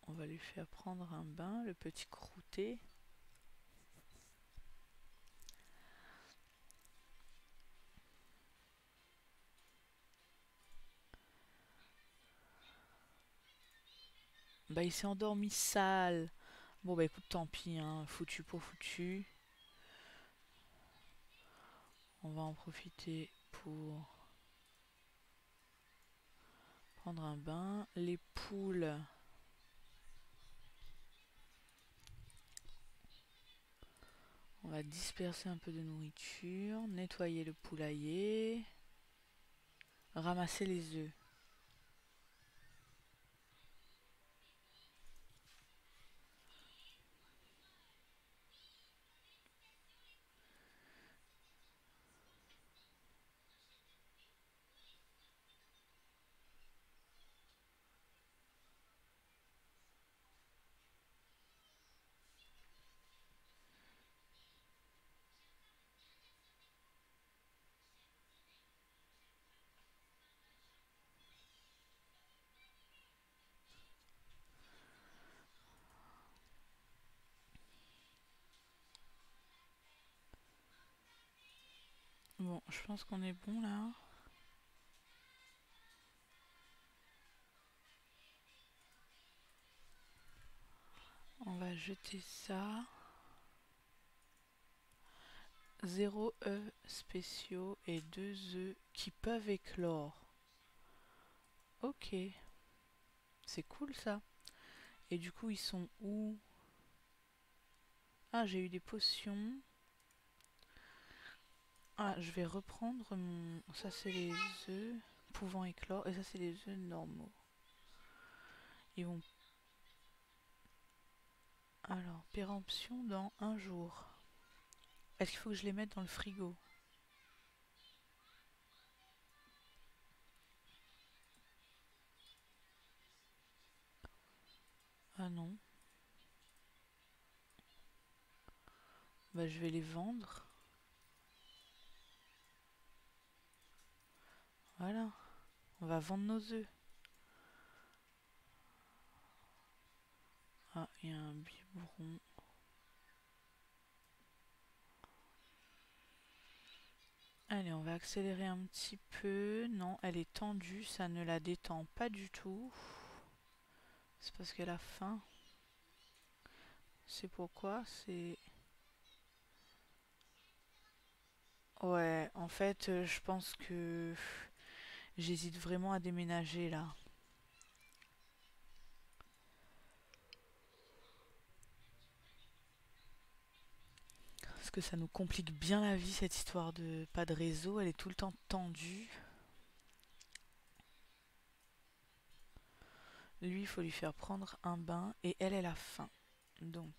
on va lui faire prendre un bain, le petit croûté. Bah, il s'est endormi sale. Bon, bah écoute, tant pis, hein. Foutu pour foutu. On va en profiter pour prendre un bain. Les poules, on va disperser un peu de nourriture, nettoyer le poulailler, ramasser les œufs. Bon, je pense qu'on est bon là. On va jeter ça. 0 œufs spéciaux et 2 œufs qui peuvent éclore. Ok, c'est cool ça. Et du coup, ils sont où? Ah, j'ai eu des potions. Ah, je vais reprendre mon... Ça, c'est les œufs pouvant éclore. Et ça, c'est les œufs normaux. Ils vont... Alors, péremption dans 1 jour. Est-ce qu'il faut que je les mette dans le frigo? Ah non. Bah, je vais les vendre. Voilà. On va vendre nos œufs. Ah, il y a un biberon. Allez, on va accélérer un petit peu. Non, elle est tendue, ça ne la détend pas du tout. C'est parce qu'elle a faim. C'est pourquoi, c'est... Ouais, en fait, je pense que j'hésite vraiment à déménager là. Parce que ça nous complique bien la vie, cette histoire de pas de réseau. Elle est tout le temps tendue. Lui, il faut lui faire prendre un bain et elle a faim. Donc,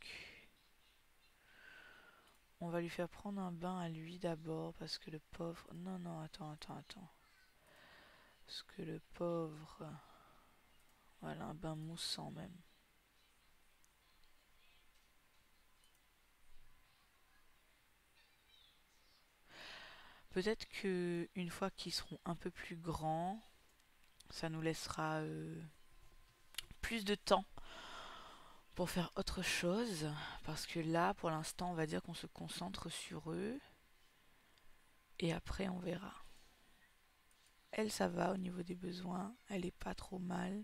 on va lui faire prendre un bain à lui d'abord parce que le pauvre... Non, non, attends. Parce que le pauvre... Voilà, un bain moussant même. Peut-être que une fois qu'ils seront un peu plus grands, ça nous laissera plus de temps pour faire autre chose. Parce que là, pour l'instant, on va dire qu'on se concentre sur eux. Et après, on verra. Elle, ça va au niveau des besoins. Elle est pas trop mal.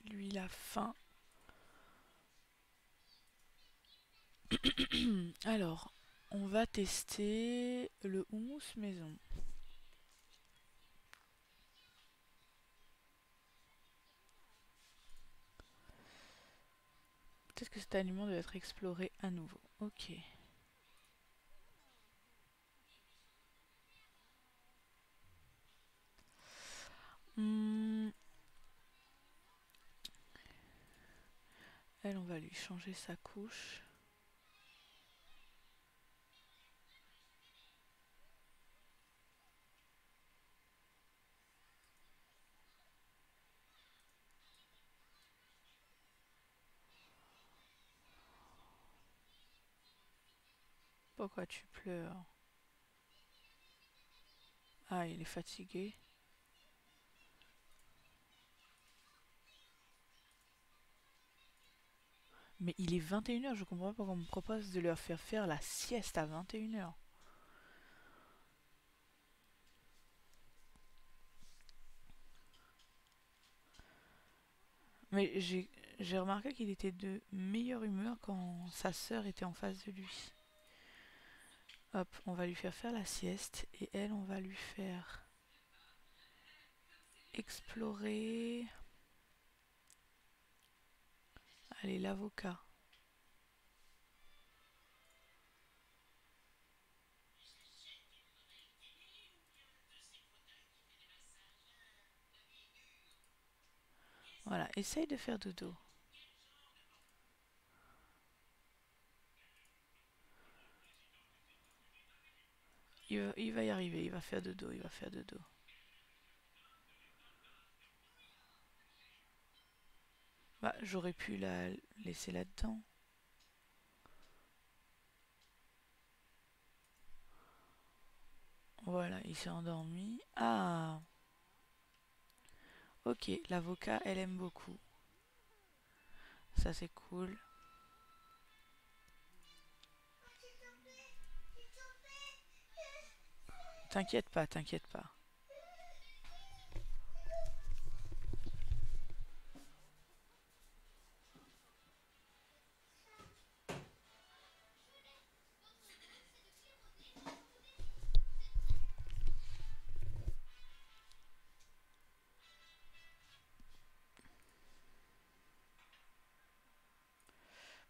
Lui, il a faim. Alors, on va tester le houmous maison. Peut-être que cet aliment doit être exploré à nouveau. Ok. Hmm. Elle, on va lui changer sa couche. Pourquoi tu pleures? Ah, il est fatigué. Mais il est 21h, je comprends pas pourquoi on me propose de leur faire la sieste à 21h. Mais j'ai remarqué qu'il était de meilleure humeur quand sa sœur était en face de lui. Hop, on va lui faire la sieste et elle, on va lui faire explorer. Allez, l'avocat. Voilà, essaye de faire dodo. Il va y arriver, il va faire dodo, il va faire dodo. Bah, j'aurais pu la laisser là-dedans. Voilà, il s'est endormi. Ah, ok, l'avocat, elle aime beaucoup. Ça, c'est cool. T'inquiète pas, t'inquiète pas.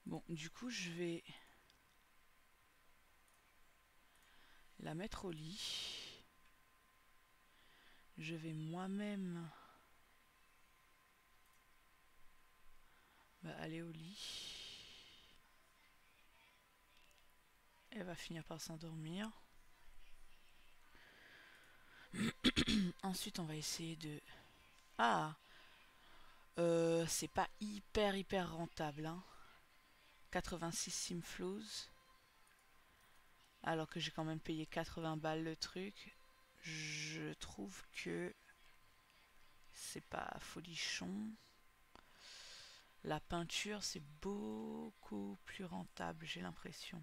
Bon, du coup, je vais la mettre au lit. Je vais moi-même aller au lit. Elle va finir par s'endormir. Ensuite, on va essayer de... Ah, c'est pas hyper rentable, hein. 86 simflouz. Alors que j'ai quand même payé 80 balles le truc. Je trouve que c'est pas folichon. La peinture, c'est beaucoup plus rentable, j'ai l'impression.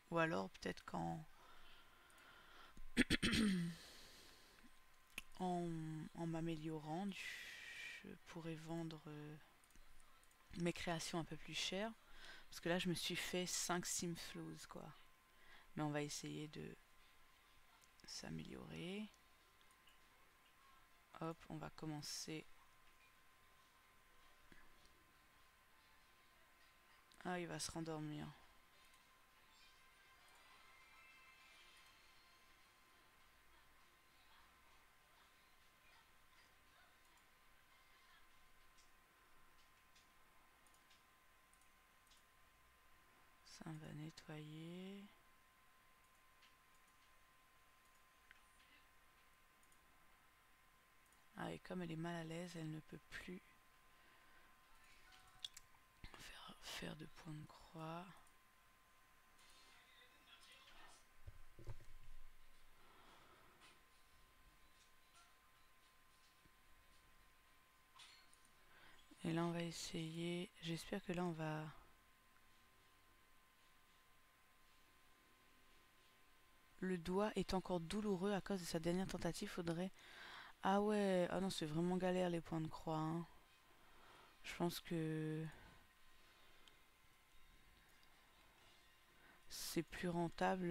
Ou alors peut-être en m'améliorant, je pourrais vendre mes créations un peu plus chères. Parce que là, je me suis fait 5 simflouz, quoi. Mais on va essayer de s'améliorer. Hop, on va commencer Ah, il va se rendormir. Ça va nettoyer. Ah, et comme elle est mal à l'aise, elle ne peut plus faire de point de croix. Et là, on va essayer. J'espère que là, on va... Le doigt est encore douloureux à cause de sa dernière tentative. Faudrait... Ah ouais, ah non, c'est vraiment galère les points de croix, hein. Je pense que c'est plus rentable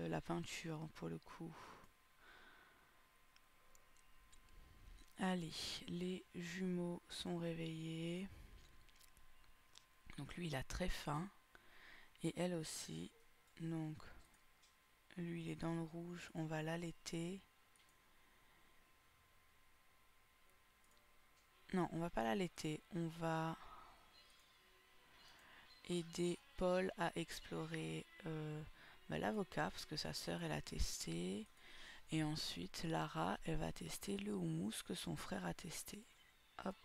la peinture pour le coup. Allez, les jumeaux sont réveillés. Donc lui, il a très faim. Et elle aussi. Donc, lui, il est dans le rouge. On va l'allaiter. Non, on va pas l'allaiter. On va aider Paul à explorer l'avocat parce que sa sœur, elle a testé. Et ensuite, Lara, elle va tester le houmous que son frère a testé. Hop.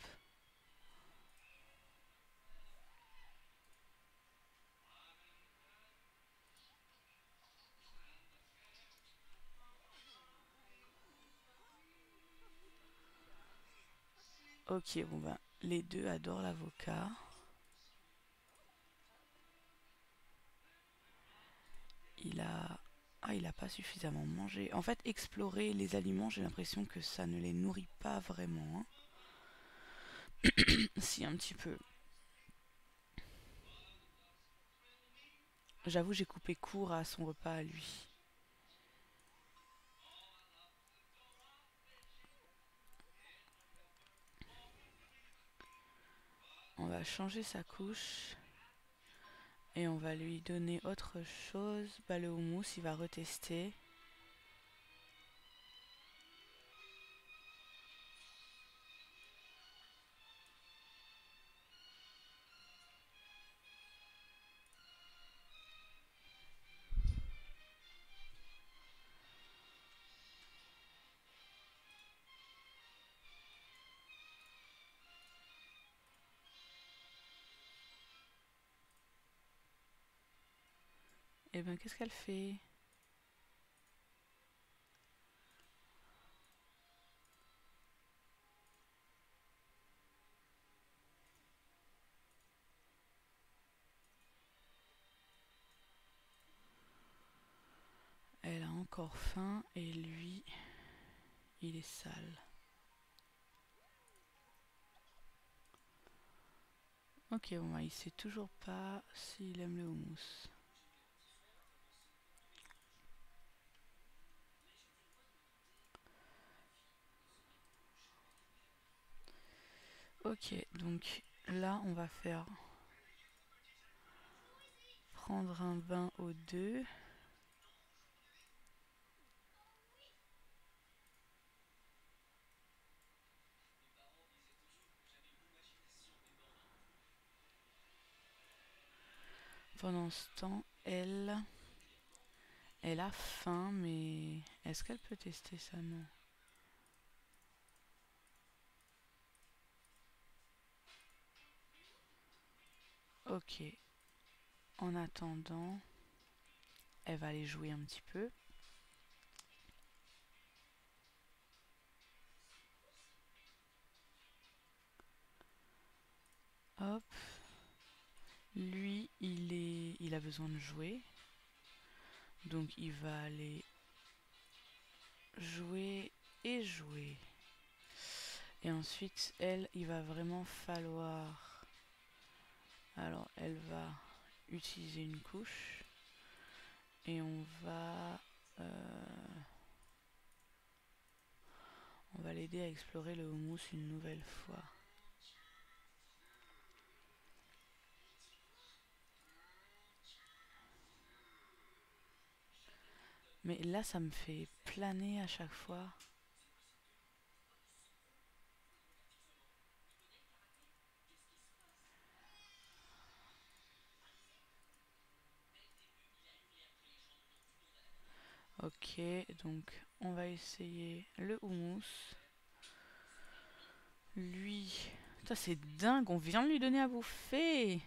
Ok, bon ben, les deux adorent l'avocat. Il a... Ah, il a pas suffisamment mangé. En fait, explorer les aliments, j'ai l'impression que ça ne les nourrit pas vraiment, hein. Si, un petit peu. J'avoue, j'ai coupé court à son repas à lui. On va changer sa couche. Et on va lui donner autre chose. Bah, le houmous, il va retester. Et ben, qu'est-ce qu'elle fait? Elle a encore faim et lui, il est sale. Ok, bon, bah, il sait toujours pas s'il aime le houmous. Ok, donc là, on va faire prendre un bain aux deux. Pendant ce temps, elle a faim, mais est-ce qu'elle peut tester ça? Non. Ok. En attendant, elle va aller jouer un petit peu. Hop. Lui, il a besoin de jouer. Donc il va aller jouer et jouer. Et ensuite, elle, il va vraiment falloir... Alors, elle va utiliser une couche. Et on va l'aider à explorer le houmous une nouvelle fois. Mais là, ça me fait planer à chaque fois. Ok, donc on va essayer le houmous. Lui... Putain, c'est dingue, on vient de lui donner à bouffer.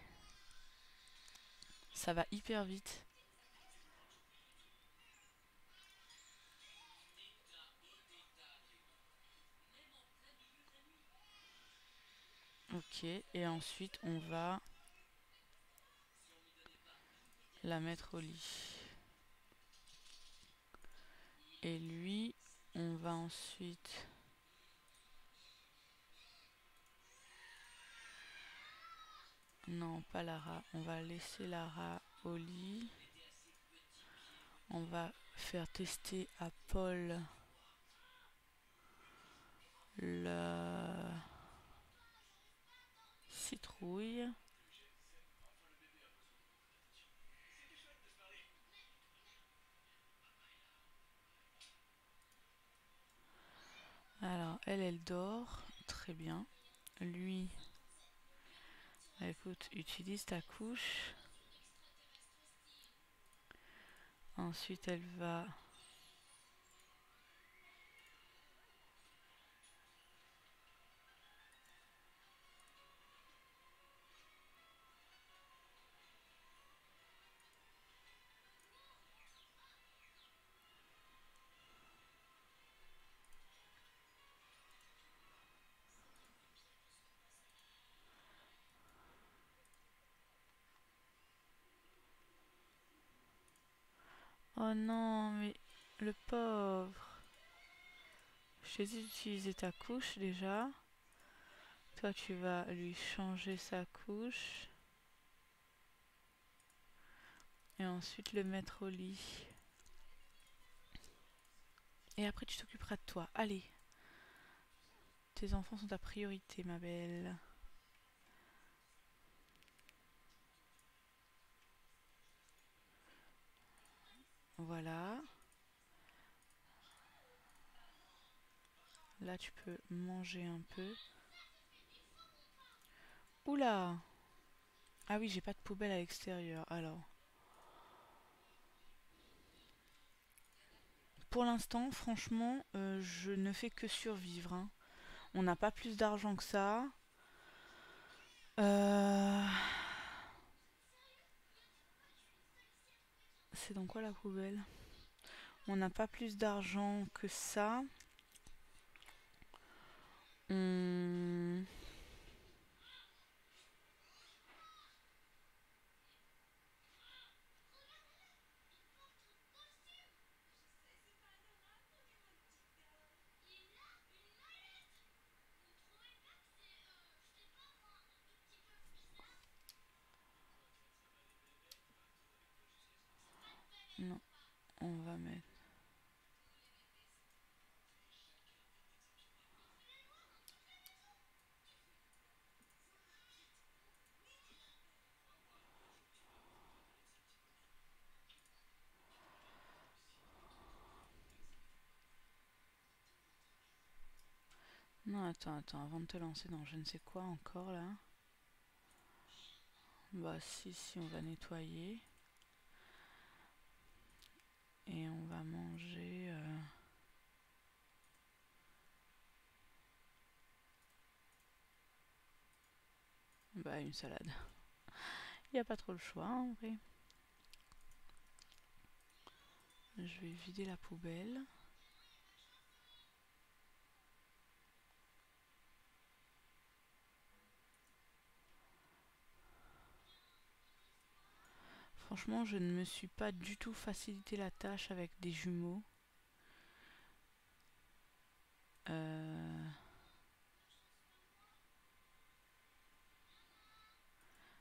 Ça va hyper vite. Ok, et ensuite on va la mettre au lit. Et lui, on va ensuite... Non, pas Lara. On va laisser Lara au lit. On va faire tester à Paul la citrouille. Alors, elle dort. Très bien. Lui, écoute, utilise ta couche. Ensuite, elle va... Oh non, mais le pauvre. Je t'ai dit d'utiliser ta couche déjà. Toi, tu vas lui changer sa couche. Et ensuite le mettre au lit. Et après, tu t'occuperas de toi. Allez. Tes enfants sont ta priorité, ma belle. Voilà. Là, tu peux manger un peu. Oula! Ah oui, j'ai pas de poubelle à l'extérieur. Alors. Pour l'instant, franchement, je ne fais que survivre, hein. On n'a pas plus d'argent que ça. C'est dans quoi la poubelle? On n'a pas plus d'argent que ça. On... Non, on va mettre... Non, attends, avant de te lancer dans je ne sais quoi encore là. Bah si, on va nettoyer. Et on va manger... Bah une salade. Il n'y a pas trop le choix en vrai. Je vais vider la poubelle. Franchement, je ne me suis pas du tout facilité la tâche avec des jumeaux.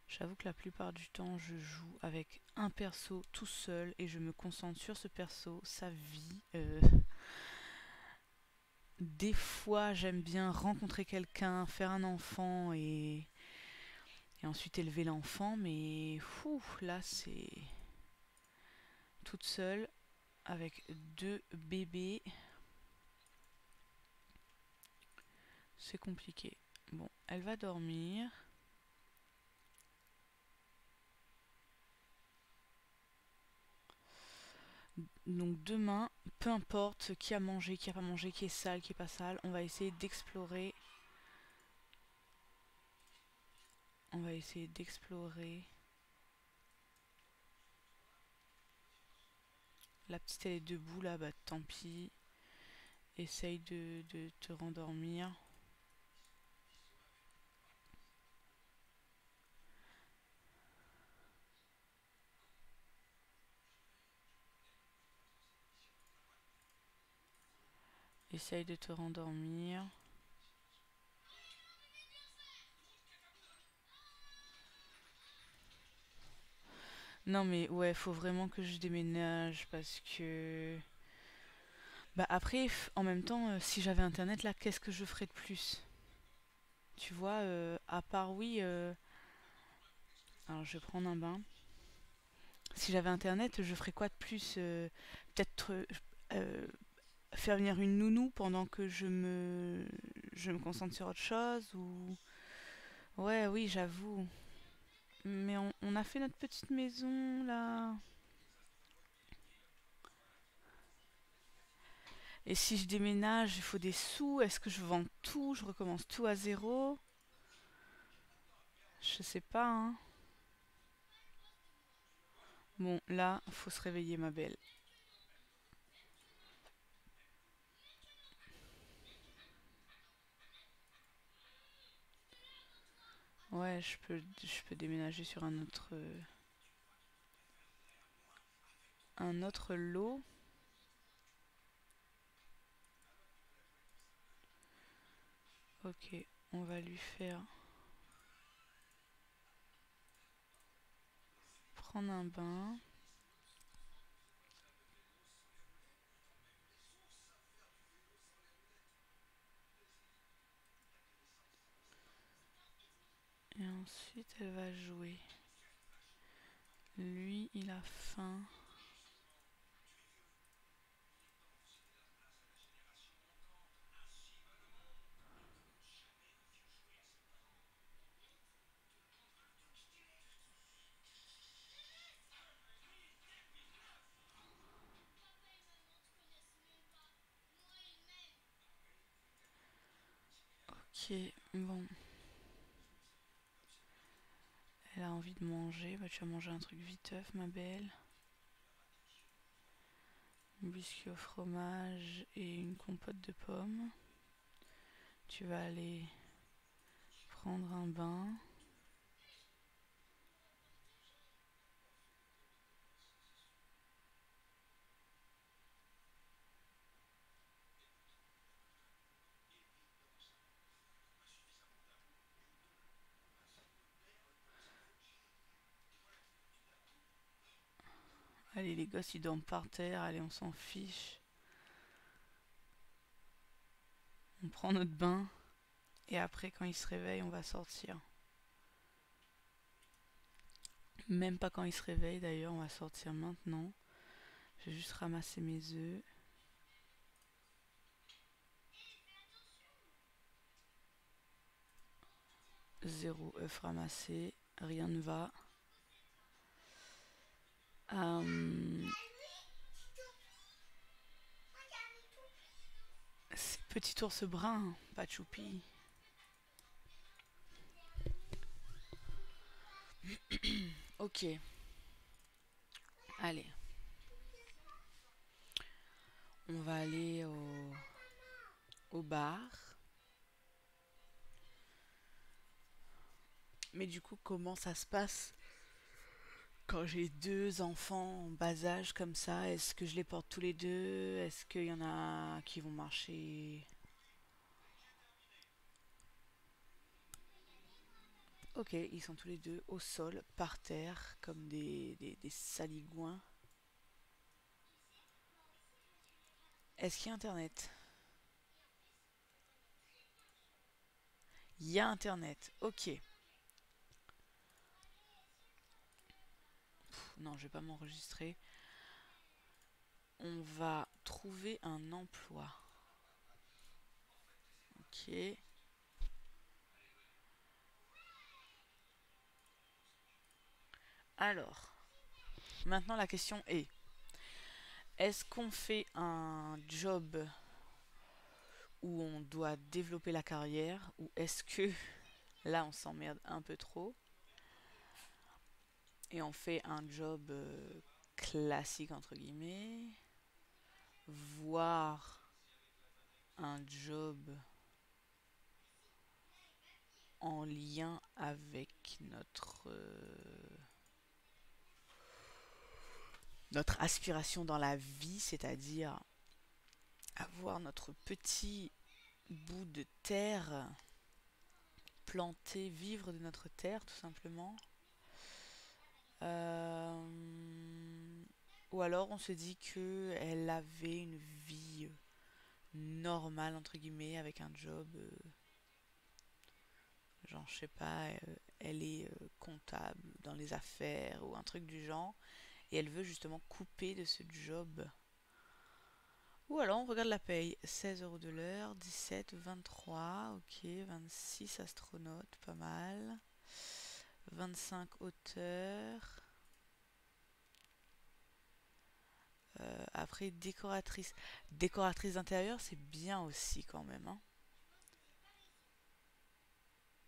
J'avoue que la plupart du temps, je joue avec un perso tout seul et je me concentre sur ce perso, sa vie. Des fois, j'aime bien rencontrer quelqu'un, faire un enfant et ensuite élever l'enfant, mais fou, là, c'est toute seule avec 2 bébés. C'est compliqué. Bon, elle va dormir. Donc demain, peu importe qui a mangé, qui a pas mangé, qui est sale, qui est pas sale, on va essayer d'explorer. On va essayer d'explorer. La petite elle est debout là, bah tant pis. Essaye de te rendormir. Essaye de te rendormir. Non mais ouais, faut vraiment que je déménage parce que... Bah après, en même temps, si j'avais internet là, qu'est-ce que je ferais de plus? Tu vois, à part oui... Alors je vais prendre un bain. Si j'avais internet, je ferais quoi de plus? Peut-être euh, faire venir une nounou pendant que je me concentre sur autre chose ou... Ouais, oui, j'avoue. Mais on a fait notre petite maison là. Et si je déménage, il faut des sous. Est-ce que je vends tout? Je recommence tout à zéro? Je sais pas, hein. Bon, là, faut se réveiller, ma belle. Ouais, je peux déménager sur un autre lot. Ok, on va lui faire prendre un bain. Et ensuite, elle va jouer. Lui, il a faim. Ok, bon. Elle a envie de manger. Bah, tu vas manger un truc viteuf, ma belle. Un biscuit au fromage et une compote de pommes. Tu vas aller prendre un bain. Allez, les gosses, ils dorment par terre. Allez, on s'en fiche. On prend notre bain. Et après, quand ils se réveillent, on va sortir. Même pas quand ils se réveillent, d'ailleurs, on va sortir maintenant. Je vais juste ramasser mes œufs. Zéro œuf ramassé. Rien ne va. C'est petit ours brun, pas choupi. Ok. Allez. On va aller au bar. Mais du coup, comment ça se passe quand j'ai deux enfants en bas âge comme ça? Est-ce que je les porte tous les deux? Est-ce qu'il y en a qui vont marcher? Ok, ils sont tous les deux au sol, par terre, comme des saligouins. Est-ce qu'il y a internet? Il y a internet, ok. Non, je vais pas m'enregistrer. on va trouver un emploi. Ok. Alors, maintenant la question est-ce qu'on fait un job où on doit développer la carrière ou est-ce que là on s'emmerde un peu trop et on fait un job classique entre guillemets, voire un job en lien avec notre aspiration dans la vie, c'est-à-dire avoir notre petit bout de terre planté, vivre de notre terre tout simplement. Euh, ou alors on se dit que elle avait une vie normale entre guillemets avec un job, genre je sais pas, elle est comptable dans les affaires ou un truc du genre et elle veut justement couper de ce job. Ou alors on regarde la paye, 16 euros de l'heure, 17, 23, ok, 26 astronautes, pas mal, 25 auteurs. Après, décoratrice. Décoratrice d'intérieur, c'est bien aussi quand même, hein.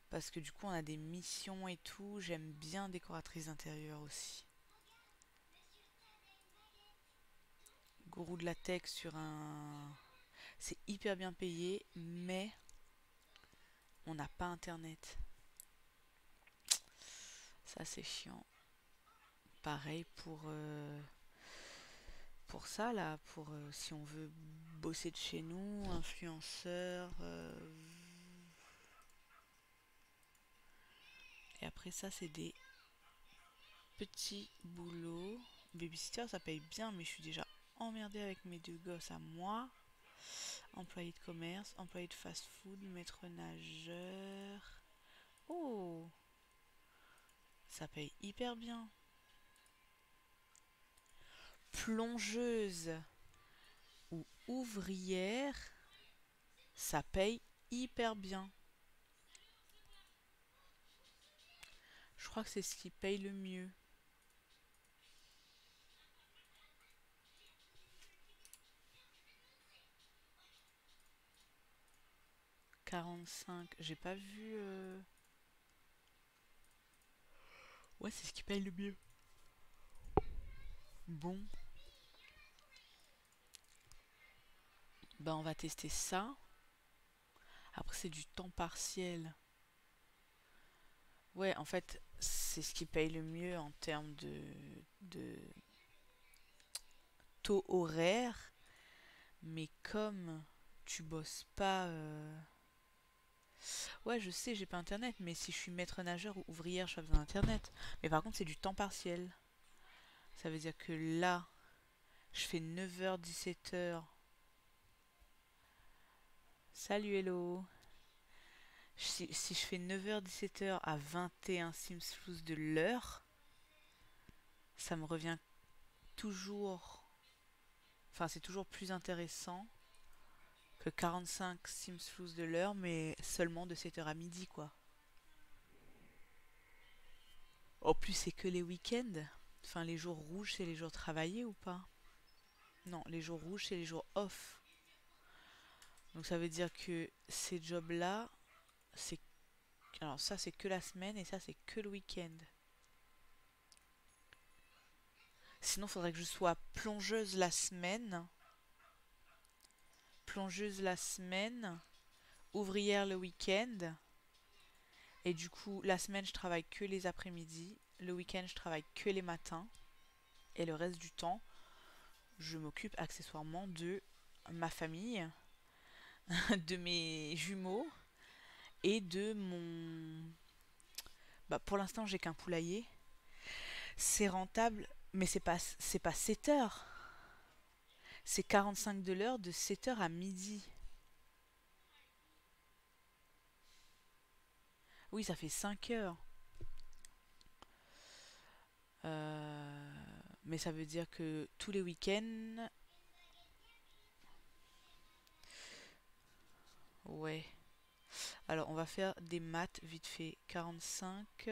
Parce que du coup, on a des missions et tout. J'aime bien décoratrice d'intérieur aussi. Gourou de latex sur un... C'est hyper bien payé, mais on n'a pas internet. Ça, c'est chiant. Pareil pour ça, là. Pour si on veut bosser de chez nous, influenceur. Et après ça, c'est des petits boulots. Babysitter, ça paye bien, mais je suis déjà emmerdée avec mes deux gosses à moi. Employé de commerce, employé de fast-food, maître nageur. Oh, ça paye hyper bien. Plongeuse ou ouvrière, ça paye hyper bien. Je crois que c'est ce qui paye le mieux. 45, j'ai pas vu. Ouais, c'est ce qui paye le mieux. Bon, bah on va tester ça. Après, c'est du temps partiel. Ouais, en fait, c'est ce qui paye le mieux en termes de taux horaire. Mais comme tu bosses pas. Ouais, je sais, j'ai pas internet, mais si je suis maître nageur ou ouvrière, j'ai pas besoin d'internet. Mais par contre, c'est du temps partiel. Ça veut dire que là, je fais 9h, 17h. Salut, hello. Si je fais 9h, 17h à 21 Sims de l'heure, ça me revient toujours. Enfin, c'est toujours plus intéressant que 45 Sims de l'heure, mais seulement de 7h à midi, quoi. En plus, c'est que les week-ends. Enfin, les jours rouges, c'est les jours travaillés ou pas? Non, les jours rouges, c'est les jours off. Donc ça veut dire que ces jobs-là, c'est... Alors ça, c'est que la semaine et ça, c'est que le week-end. Sinon, il faudrait que je sois plongeuse la semaine, ouvrière le week-end. Et du coup, la semaine, je travaille que les après-midi. Le week-end, je travaille que les matins. Et le reste du temps, je m'occupe accessoirement de ma famille, de mes jumeaux et de mon... Bah, pour l'instant, j'ai qu'un poulailler. C'est rentable, mais c'est pas 7 heures. C'est 45 de l'heure de 7 heures à midi. Oui, ça fait 5 heures. Mais ça veut dire que tous les week-ends, Alors, on va faire des maths vite fait. 45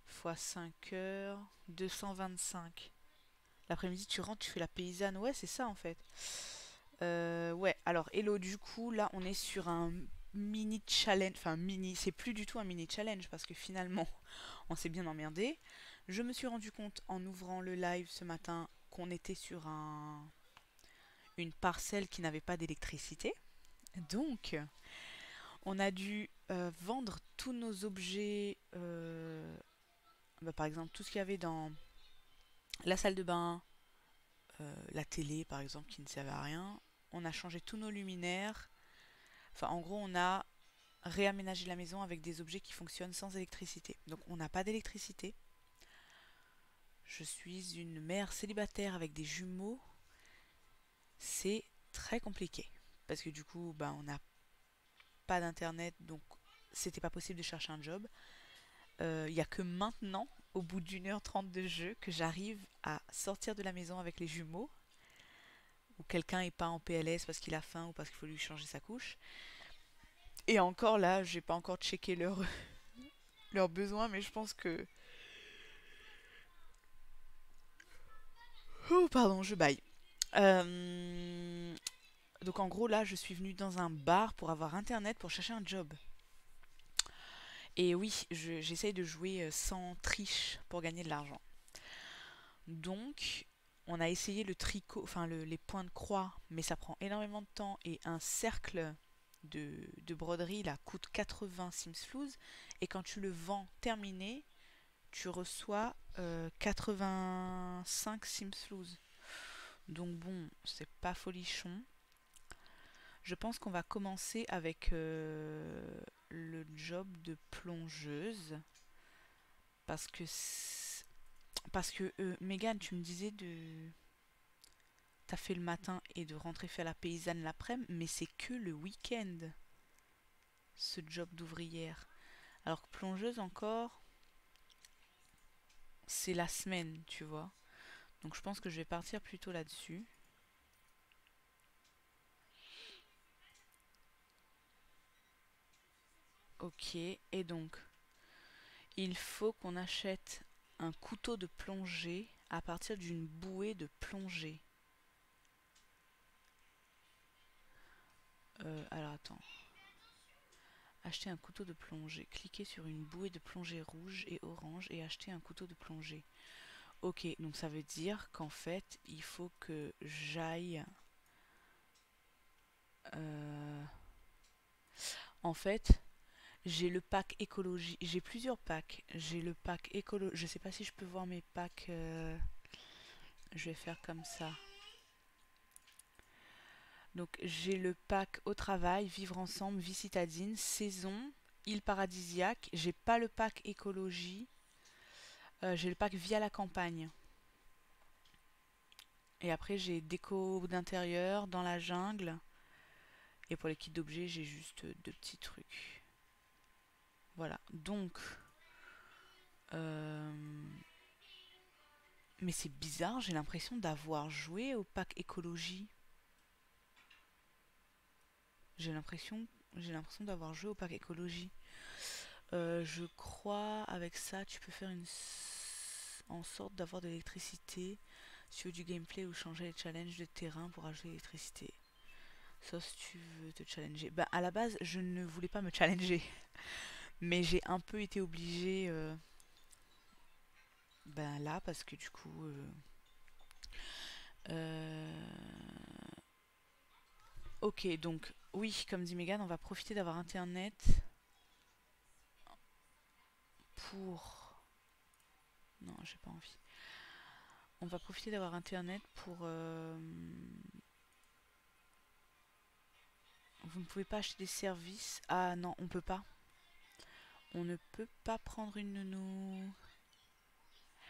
fois 5 heures, 225. L'après-midi, tu rentres, tu fais la paysanne. Ouais, c'est ça en fait. Ouais, alors Hello, du coup, là, on est sur un mini challenge. Enfin, mini, c'est plus du tout un mini challenge parce que finalement, on s'est bien emmerdé. Je me suis rendu compte en ouvrant le live ce matin qu'on était sur une parcelle qui n'avait pas d'électricité. Donc, on a dû vendre tous nos objets, bah, par exemple tout ce qu'il y avait dans la salle de bain, la télé par exemple qui ne servait à rien. On a changé tous nos luminaires. Enfin, en gros, on a réaménagé la maison avec des objets qui fonctionnent sans électricité. Donc, on n'a pas d'électricité. Je suis une mère célibataire avec des jumeaux. C'est très compliqué. Parce que du coup, bah, on n'a pas d'internet, donc c'était pas possible de chercher un job. Il n'y a que maintenant, au bout d'1h30 de jeu, que j'arrive à sortir de la maison avec les jumeaux, ou quelqu'un est pas en PLS parce qu'il a faim ou parce qu'il faut lui changer sa couche. Et encore là, j'ai pas encore checké leurs besoins, mais je pense que... Oh, pardon, je baille. Euh, Donc en gros, là, je suis venue dans un bar pour avoir internet pour chercher un job. Et oui, j'essaye de jouer sans triche pour gagner de l'argent. Donc, on a essayé le tricot, enfin les points de croix, mais ça prend énormément de temps et un cercle de broderie là coûte 80 Simslouz et quand tu le vends terminé, tu reçois 85 Simslouz. Donc bon, c'est pas folichon. Je pense qu'on va commencer avec le job de plongeuse parce que Megan, tu me disais de t'as fait le matin et de rentrer faire la paysanne l'après-midi, mais c'est que le week-end, ce job d'ouvrière. Alors que plongeuse encore, c'est la semaine, tu vois. Donc je pense que je vais partir plutôt là-dessus. Ok, et donc, il faut qu'on achète un couteau de plongée à partir d'une bouée de plongée. Alors attends. Acheter un couteau de plongée. Cliquez sur une bouée de plongée rouge et orange et acheter un couteau de plongée. Ok, donc ça veut dire qu'en fait, il faut que j'aille... euh, En fait, j'ai le pack écologie. J'ai plusieurs packs. J'ai le pack écologie. Je sais pas si je peux voir mes packs. Je vais faire comme ça. Donc j'ai le pack au travail, vivre ensemble, vie citadine, saison, île paradisiaque. J'ai pas le pack écologie. J'ai le pack via la campagne. Et après j'ai déco d'intérieur, dans la jungle. Et pour les kits d'objets, j'ai juste deux petits trucs. Voilà. Donc... euh, Mais c'est bizarre, j'ai l'impression d'avoir joué au pack écologie. J'ai l'impression, j'ai l'impression d'avoir joué au pack écologie. Je crois avec ça, tu peux faire en sorte d'avoir de l'électricité sur du gameplay ou changer les challenges de terrain pour ajouter l'électricité. Sauf si tu veux te challenger. Bah à la base, je ne voulais pas me challenger, mais j'ai un peu été obligée. Ben là parce que du coup. Euh, Ok, donc oui, comme dit Megan, on va profiter d'avoir internet pour... Non, j'ai pas envie. On va profiter d'avoir internet pour... Vous ne pouvez pas acheter des services. Ah non, on peut pas. On ne peut pas prendre une nounou.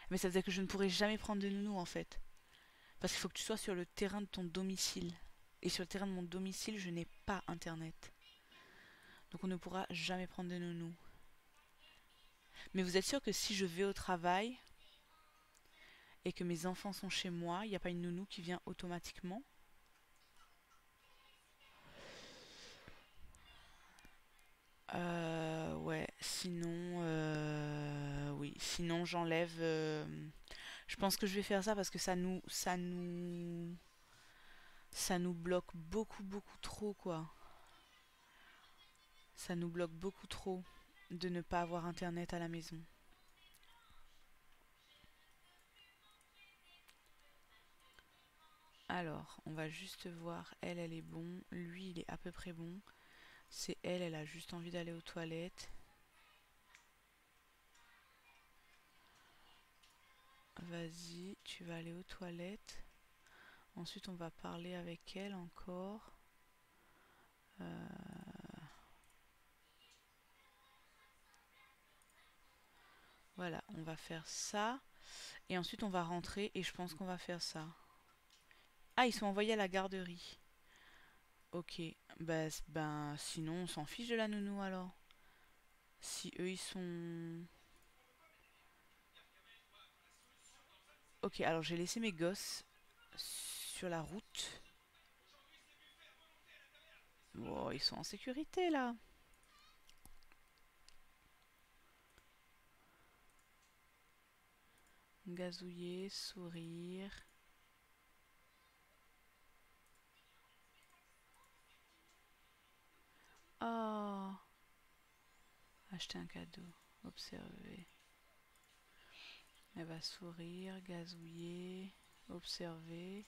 Mais ça veut dire que je ne pourrai jamais prendre de nounou en fait. Parce qu'il faut que tu sois sur le terrain de ton domicile. Et sur le terrain de mon domicile, je n'ai pas internet. Donc on ne pourra jamais prendre de nounou. Mais vous êtes sûr que si je vais au travail et que mes enfants sont chez moi, il n'y a pas une nounou qui vient automatiquement? Ouais, sinon, oui, sinon j'enlève. Je pense que je vais faire ça parce que ça nous bloque beaucoup, beaucoup trop, quoi. Ça nous bloque beaucoup trop de ne pas avoir internet à la maison. Alors, on va juste voir. Elle, elle est bon. Lui, il est à peu près bon. C'est elle, elle a juste envie d'aller aux toilettes. Vas-y, tu vas aller aux toilettes. Ensuite, on va parler avec elle encore. Voilà, on va faire ça. Et ensuite, on va rentrer et je pense qu'on va faire ça. Ah, ils sont envoyés à la garderie. Ok, ben sinon, on s'en fiche de la nounou alors. Si eux, ils sont... Ok, alors j'ai laissé mes gosses sur la route. Bon, ils sont en sécurité là. Gazouiller, sourire. Oh, acheter un cadeau. Observer. Elle va sourire, gazouiller, observer.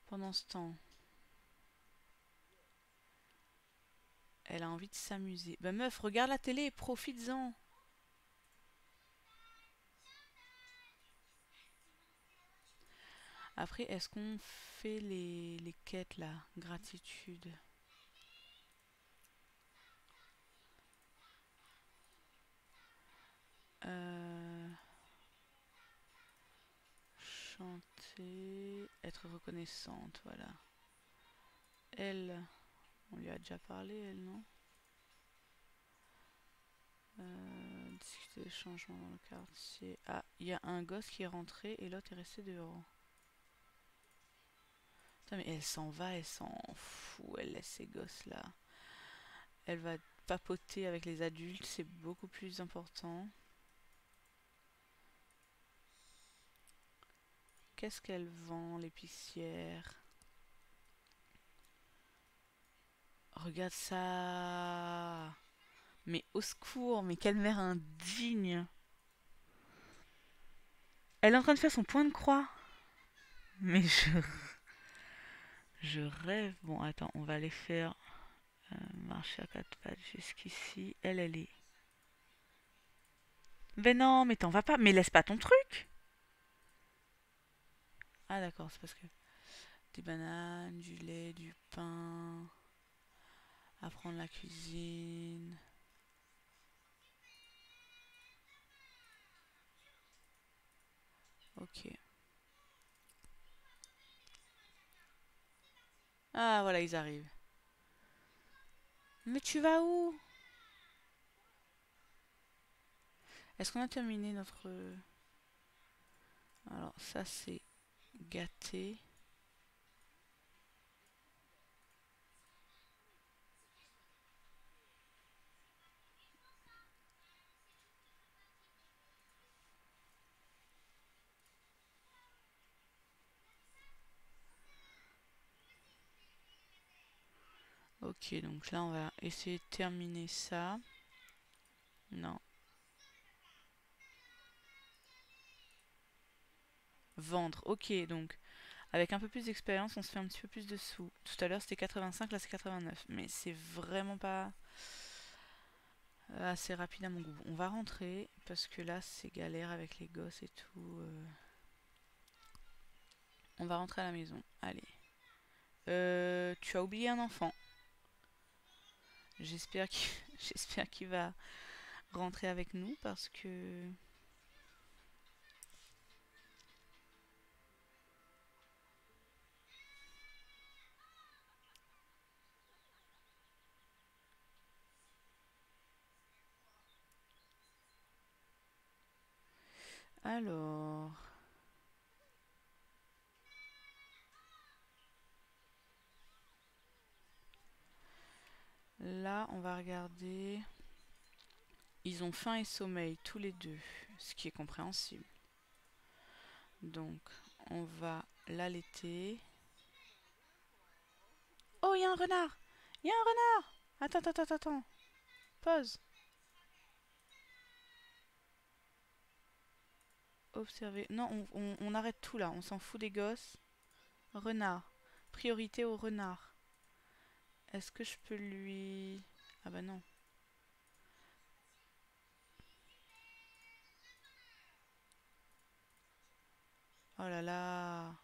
Pendant ce temps, elle a envie de s'amuser. Bah meuf, regarde la télé et profites-en. Après, est-ce qu'on fait les quêtes là? Gratitude. Euh, chanter, être reconnaissante, voilà. Elle, on lui a déjà parlé, elle, non? Discuter des changements dans le quartier. Ah, il y a un gosse qui est rentré et l'autre est resté dehors. Putain, mais elle s'en va, elle s'en fout, elle laisse ces gosses là. Elle va papoter avec les adultes, c'est beaucoup plus important. Qu'est-ce qu'elle vend, l'épicière? Regarde ça! Mais au secours, mais quelle mère indigne! Elle est en train de faire son point de croix. Mais je rêve. Bon, attends, on va aller faire marcher à quatre pattes jusqu'ici. Elle, elle est. Ben non, mais t'en vas pas. Mais laisse pas ton truc! Ah, d'accord, c'est parce que. Des bananes, du lait, du pain. Apprendre la cuisine. Ok. Ah, voilà, ils arrivent. Mais tu vas où? Est-ce qu'on a terminé notre... Alors, ça, c'est gâté. Ok, donc là, on va essayer de terminer ça. Non. Vendre. Ok, donc, avec un peu plus d'expérience, on se fait un petit peu plus de sous. Tout à l'heure, c'était 85, là, c'est 89. Mais c'est vraiment pas assez rapide à mon goût. On va rentrer, parce que là, c'est galère avec les gosses et tout. On va rentrer à la maison. Allez. Tu as oublié un enfant. J'espère qu'il j'espère qu'il va rentrer avec nous parce que... Alors... Là, on va regarder. Ils ont faim et sommeil, tous les deux, ce qui est compréhensible. Donc, on va l'allaiter. Oh, il y a un renard! Il y a un renard! Attends, attends, attends, attends. Pause. Observer. Non, on arrête tout là. On s'en fout des gosses. Renard. Priorité au renard. Est-ce que je peux lui... Ah bah non. Oh là là.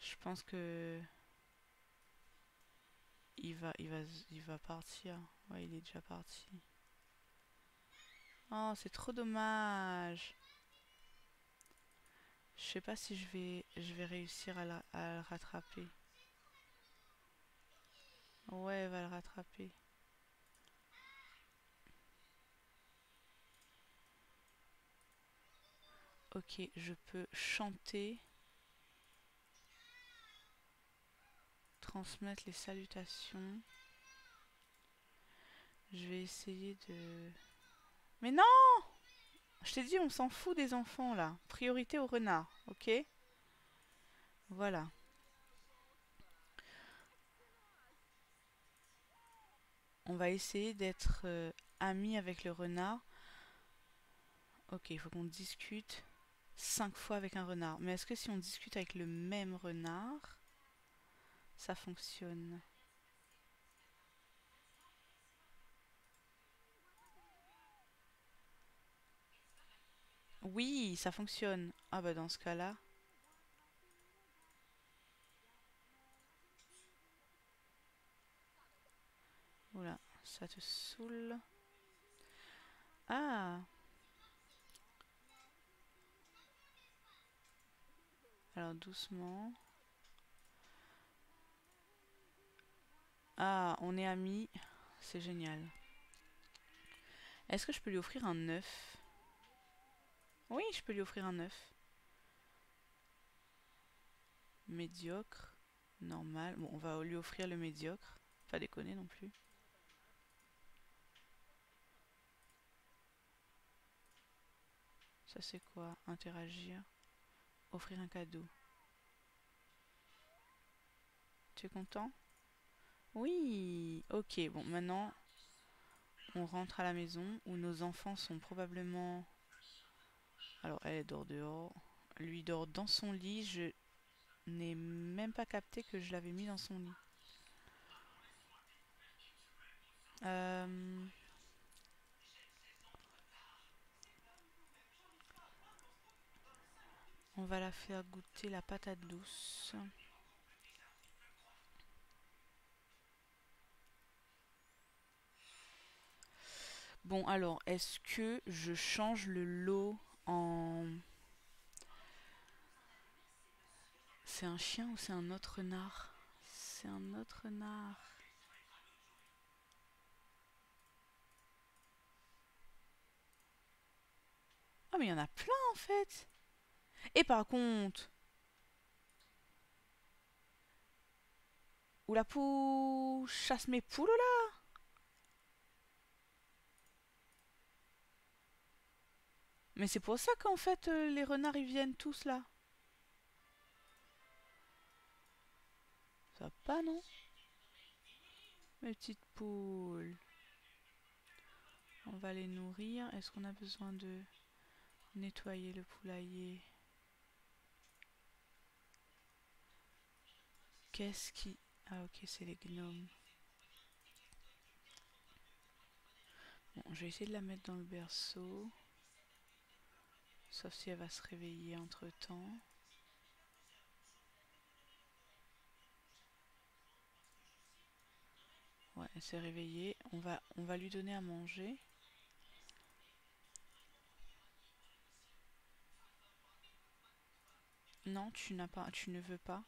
Je pense que... Il va partir. Ouais, il est déjà parti. Oh, c'est trop dommage. Je sais pas si je vais réussir à le rattraper. Ouais, elle va le rattraper. Ok, je peux chanter. Transmettre les salutations. Je vais essayer de... Mais non! Je t'ai dit, on s'en fout des enfants là. Priorité au renard, ok? Voilà. On va essayer d'être amis avec le renard. Ok, il faut qu'on discute 5 fois avec un renard. Mais est-ce que si on discute avec le même renard, ça fonctionne? Oui, ça fonctionne. Ah bah dans ce cas-là. Oula, ça te saoule. Ah! Alors doucement. Ah, on est amis. C'est génial. Est-ce que je peux lui offrir un œuf? Oui, je peux lui offrir un œuf. Médiocre. Normal. Bon, on va lui offrir le médiocre. Pas déconner non plus. Ça c'est quoi? Interagir. Offrir un cadeau. Tu es content? Oui. Ok, bon, maintenant on rentre à la maison où nos enfants sont probablement... Alors elle dort dehors. Lui dort dans son lit. Je n'ai même pas capté que je l'avais mis dans son lit. Euh, on va la faire goûter la patate douce. Bon alors, est-ce que je change le lot en... C'est un chien ou c'est un autre renard? C'est un autre renard. Ah mais il y en a plein en fait. Et par contre... Où la poule chasse mes poules là? Mais c'est pour ça qu'en fait les renards ils viennent tous là. Ça va pas non? Mes petites poules. On va les nourrir. Est-ce qu'on a besoin de nettoyer le poulailler? Qu'est-ce qui... Ah ok, c'est les gnomes. Bon, je vais essayer de la mettre dans le berceau. Sauf si elle va se réveiller entre-temps. Ouais, elle s'est réveillée. On va lui donner à manger. Non, tu ne veux pas.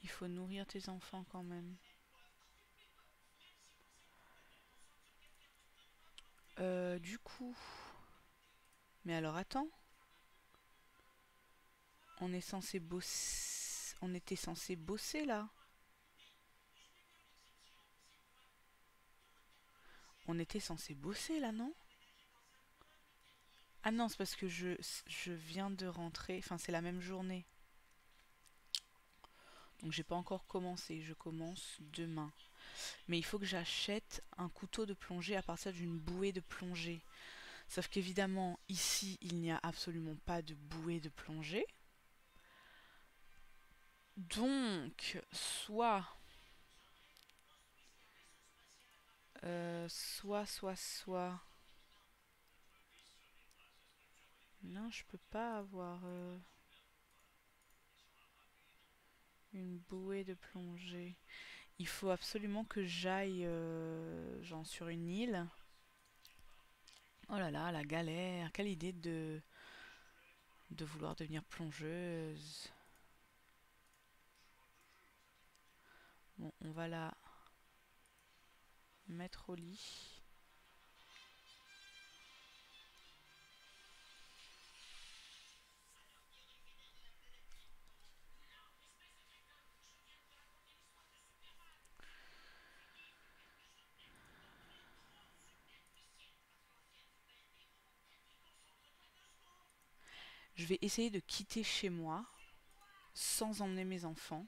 Il faut nourrir tes enfants quand même. Du coup... Mais alors attends. On est censé bosser... On était censé bosser là. On était censé bosser là, non? Ah non, c'est parce que je viens de rentrer. Enfin, c'est la même journée. Donc j'ai pas encore commencé. Je commence demain. Mais il faut que j'achète un couteau de plongée à partir d'une bouée de plongée. Sauf qu'évidemment, ici, il n'y a absolument pas de bouée de plongée. Donc, soit. Non, je peux pas avoir une bouée de plongée. Il faut absolument que j'aille genre sur une île. Oh là là, la galère. Quelle idée de vouloir devenir plongeuse. Bon, on va la mettre au lit. Je vais essayer de quitter chez moi sans emmener mes enfants.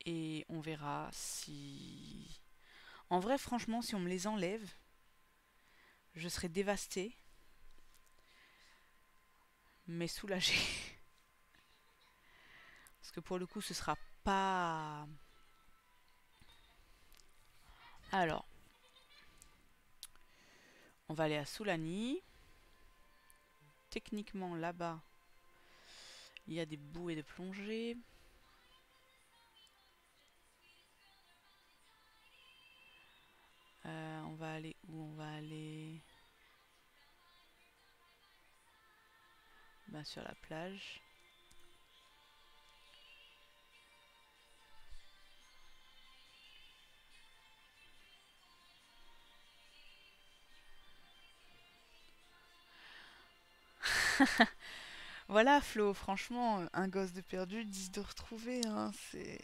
Et on verra si... En vrai, franchement, si on me les enlève, je serai dévastée, mais soulagée. Parce que pour le coup, ce sera pas... Alors, on va aller à Soulani. Techniquement, là-bas, il y a des bouées de plongée. On va aller où? On va aller... Ben, sur la plage. Voilà Flo, franchement, un gosse de perdu, 10 de retrouvé, hein, c'est...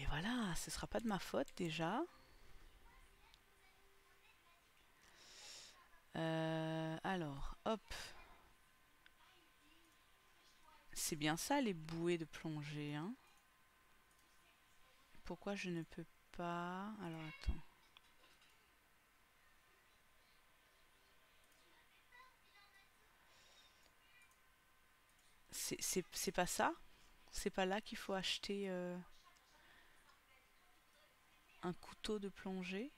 Voilà, ce sera pas de ma faute déjà. Alors, hop. C'est bien ça les bouées de plongée, hein. Pourquoi je ne peux pas... Alors attends. C'est pas ça? C'est pas là qu'il faut acheter un couteau de plongée?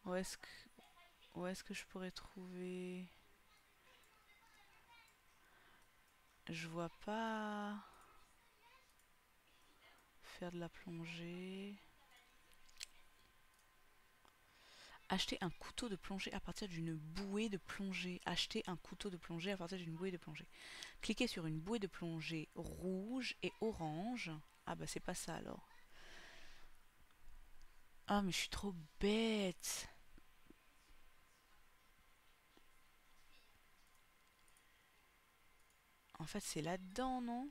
Où est-ce que, où est-ce que je pourrais trouver... Je vois pas faire de la plongée. Acheter un couteau de plongée à partir d'une bouée de plongée. Acheter un couteau de plongée à partir d'une bouée de plongée. Cliquez sur une bouée de plongée rouge et orange. Ah bah c'est pas ça alors. Ah mais je suis trop bête. En fait c'est là-dedans, non?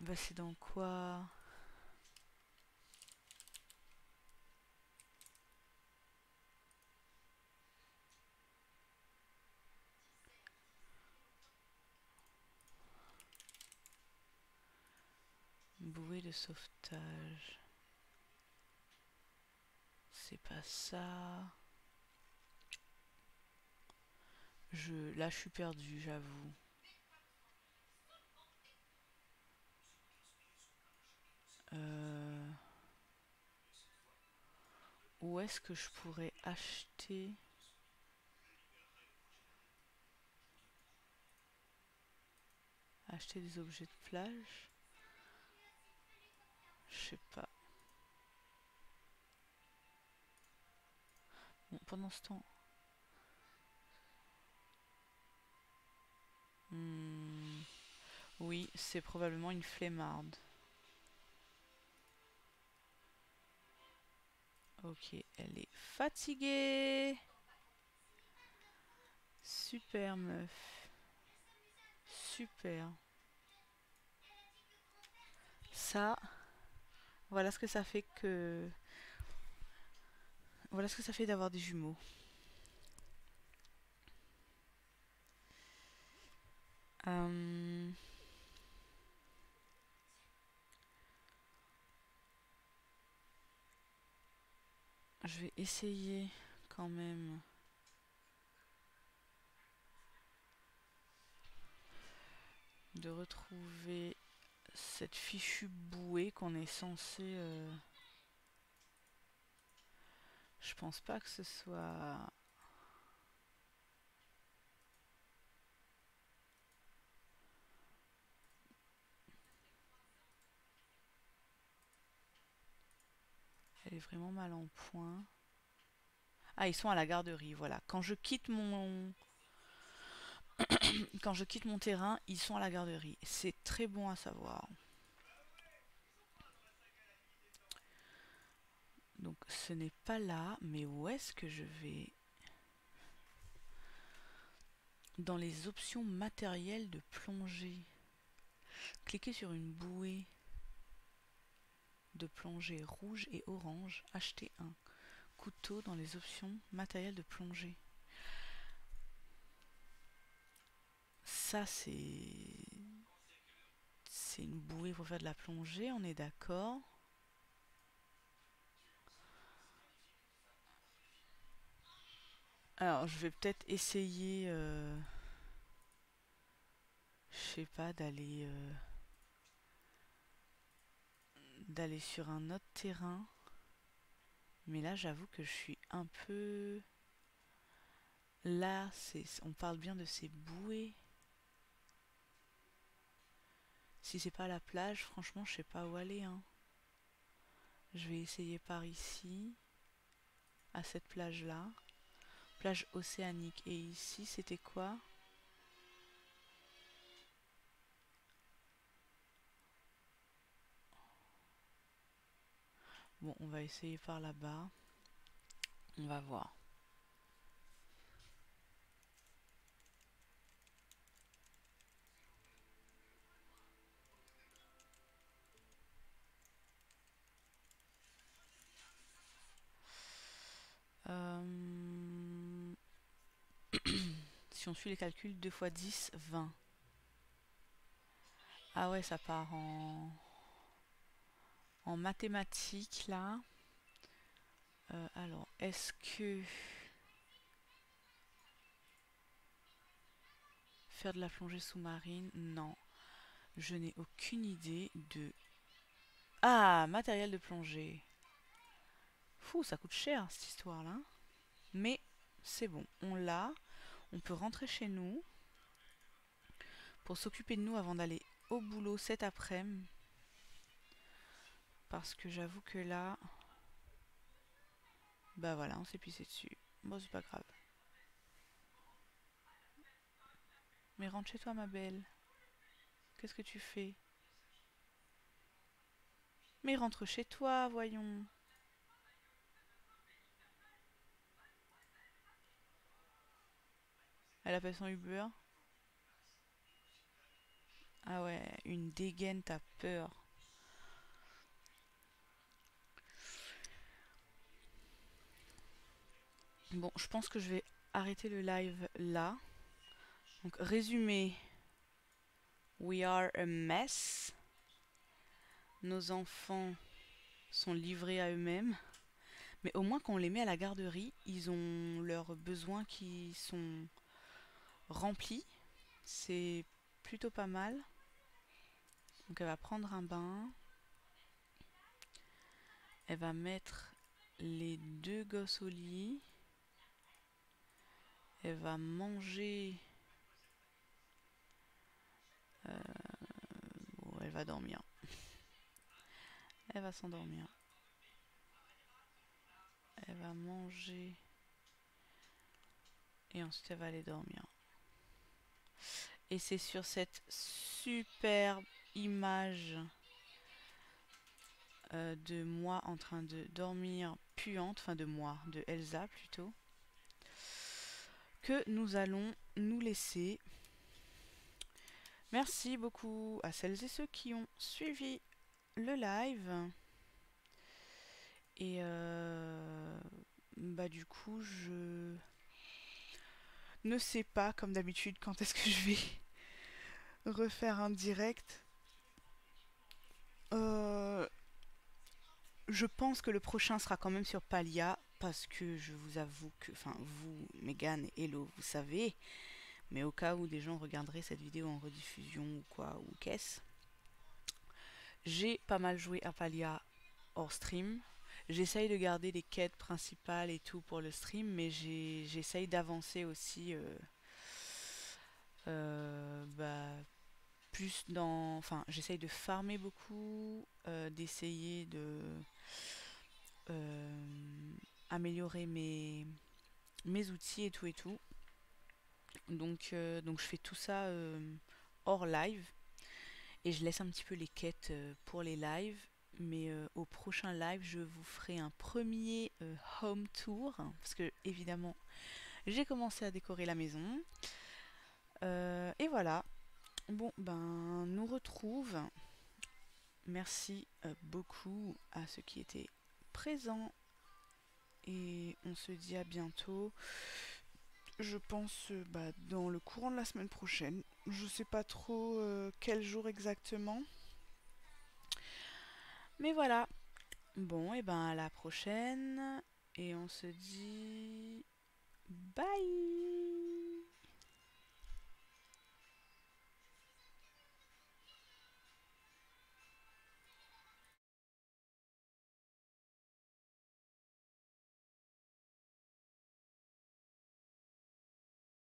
Bah c'est dans quoi? Bouée de sauvetage. C'est pas ça. Là je suis perdue, j'avoue. Euh, Où est-ce que je pourrais acheter des objets de plage? Je sais pas. Bon, pendant ce temps... Hmm, oui, c'est probablement une flemmarde. Ok, elle est fatiguée. Super meuf. Super. Ça, voilà ce que ça fait que... Voilà ce que ça fait d'avoir des jumeaux. Euh, je vais essayer quand même de retrouver cette fichue bouée qu'on est censé... Je pense pas que ce soit... Elle est vraiment mal en point. Ah, ils sont à la garderie, voilà. Quand je quitte mon terrain, ils sont à la garderie. C'est très bon à savoir. Donc ce n'est pas là, mais où est-ce que je vais? Dans les options matérielles de plongée. Cliquez sur une bouée de plongée rouge et orange. Achetez un couteau dans les options matérielles de plongée. Ça, c'est une bouée pour faire de la plongée, on est d'accord. Alors, je vais peut-être essayer, je sais pas, d'aller sur un autre terrain. Mais là, j'avoue que je suis un peu... Là, on parle bien de ces bouées. Si c'est pas la plage, franchement, je sais pas où aller, hein. Je vais essayer par ici, à cette plage-là. Plage océanique. Et ici, c'était quoi? Bon, on va essayer par là-bas. On va voir. Euh, Si on suit les calculs, 2 fois 10, 20. Ah ouais, ça part en mathématiques là. Alors, est-ce que faire de la plongée sous-marine? Non. Je n'ai aucune idée de... Ah, matériel de plongée. Fou, ça coûte cher cette histoire-là. Mais c'est bon, on l'a. On peut rentrer chez nous pour s'occuper de nous avant d'aller au boulot cet après-midi. Parce que j'avoue que là... Bah voilà, on s'est pissé dessus. Bon, c'est pas grave. Mais rentre chez toi, ma belle. Qu'est-ce que tu fais? Mais rentre chez toi, voyons. Elle appelle son Uber. Ah ouais, une dégaine, t'as peur. Bon, je pense que je vais arrêter le live là. Donc, résumé. We are a mess. Nos enfants sont livrés à eux-mêmes. Mais au moins, quand on les met à la garderie, ils ont leurs besoins qui sont remplis. C'est plutôt pas mal. Donc, elle va prendre un bain. Elle va mettre les deux gosses au lit. Elle va manger. Bon, elle va dormir. Elle va s'endormir. Elle va manger. Et ensuite, elle va aller dormir. Et c'est sur cette superbe image de moi en train de dormir puante, enfin de moi, de Elsa plutôt, que nous allons nous laisser. Merci beaucoup à celles et ceux qui ont suivi le live. Et bah du coup, je ne sais pas, comme d'habitude, quand est-ce que je vais refaire un direct. Euh, je pense que le prochain sera quand même sur Palia, parce que je vous avoue que, enfin vous, Megan et Hello, vous savez, mais au cas où des gens regarderaient cette vidéo en rediffusion ou quoi, ou qu'est-ce, j'ai pas mal joué à Palia hors stream. J'essaye de garder les quêtes principales et tout pour le stream, mais j'essaye d'avancer aussi bah, plus dans... Enfin, j'essaye de farmer beaucoup, d'essayer de améliorer mes outils et tout et tout. Donc je fais tout ça hors live et je laisse un petit peu les quêtes pour les lives. Mais au prochain live, je vous ferai un premier home tour parce que évidemment, j'ai commencé à décorer la maison. Et voilà. Bon, ben, nous retrouve. Merci beaucoup à ceux qui étaient présents et on se dit à bientôt. Je pense bah, dans le courant de la semaine prochaine. Je sais pas trop quel jour exactement. Mais voilà. Bon, et ben à la prochaine. Et on se dit bye.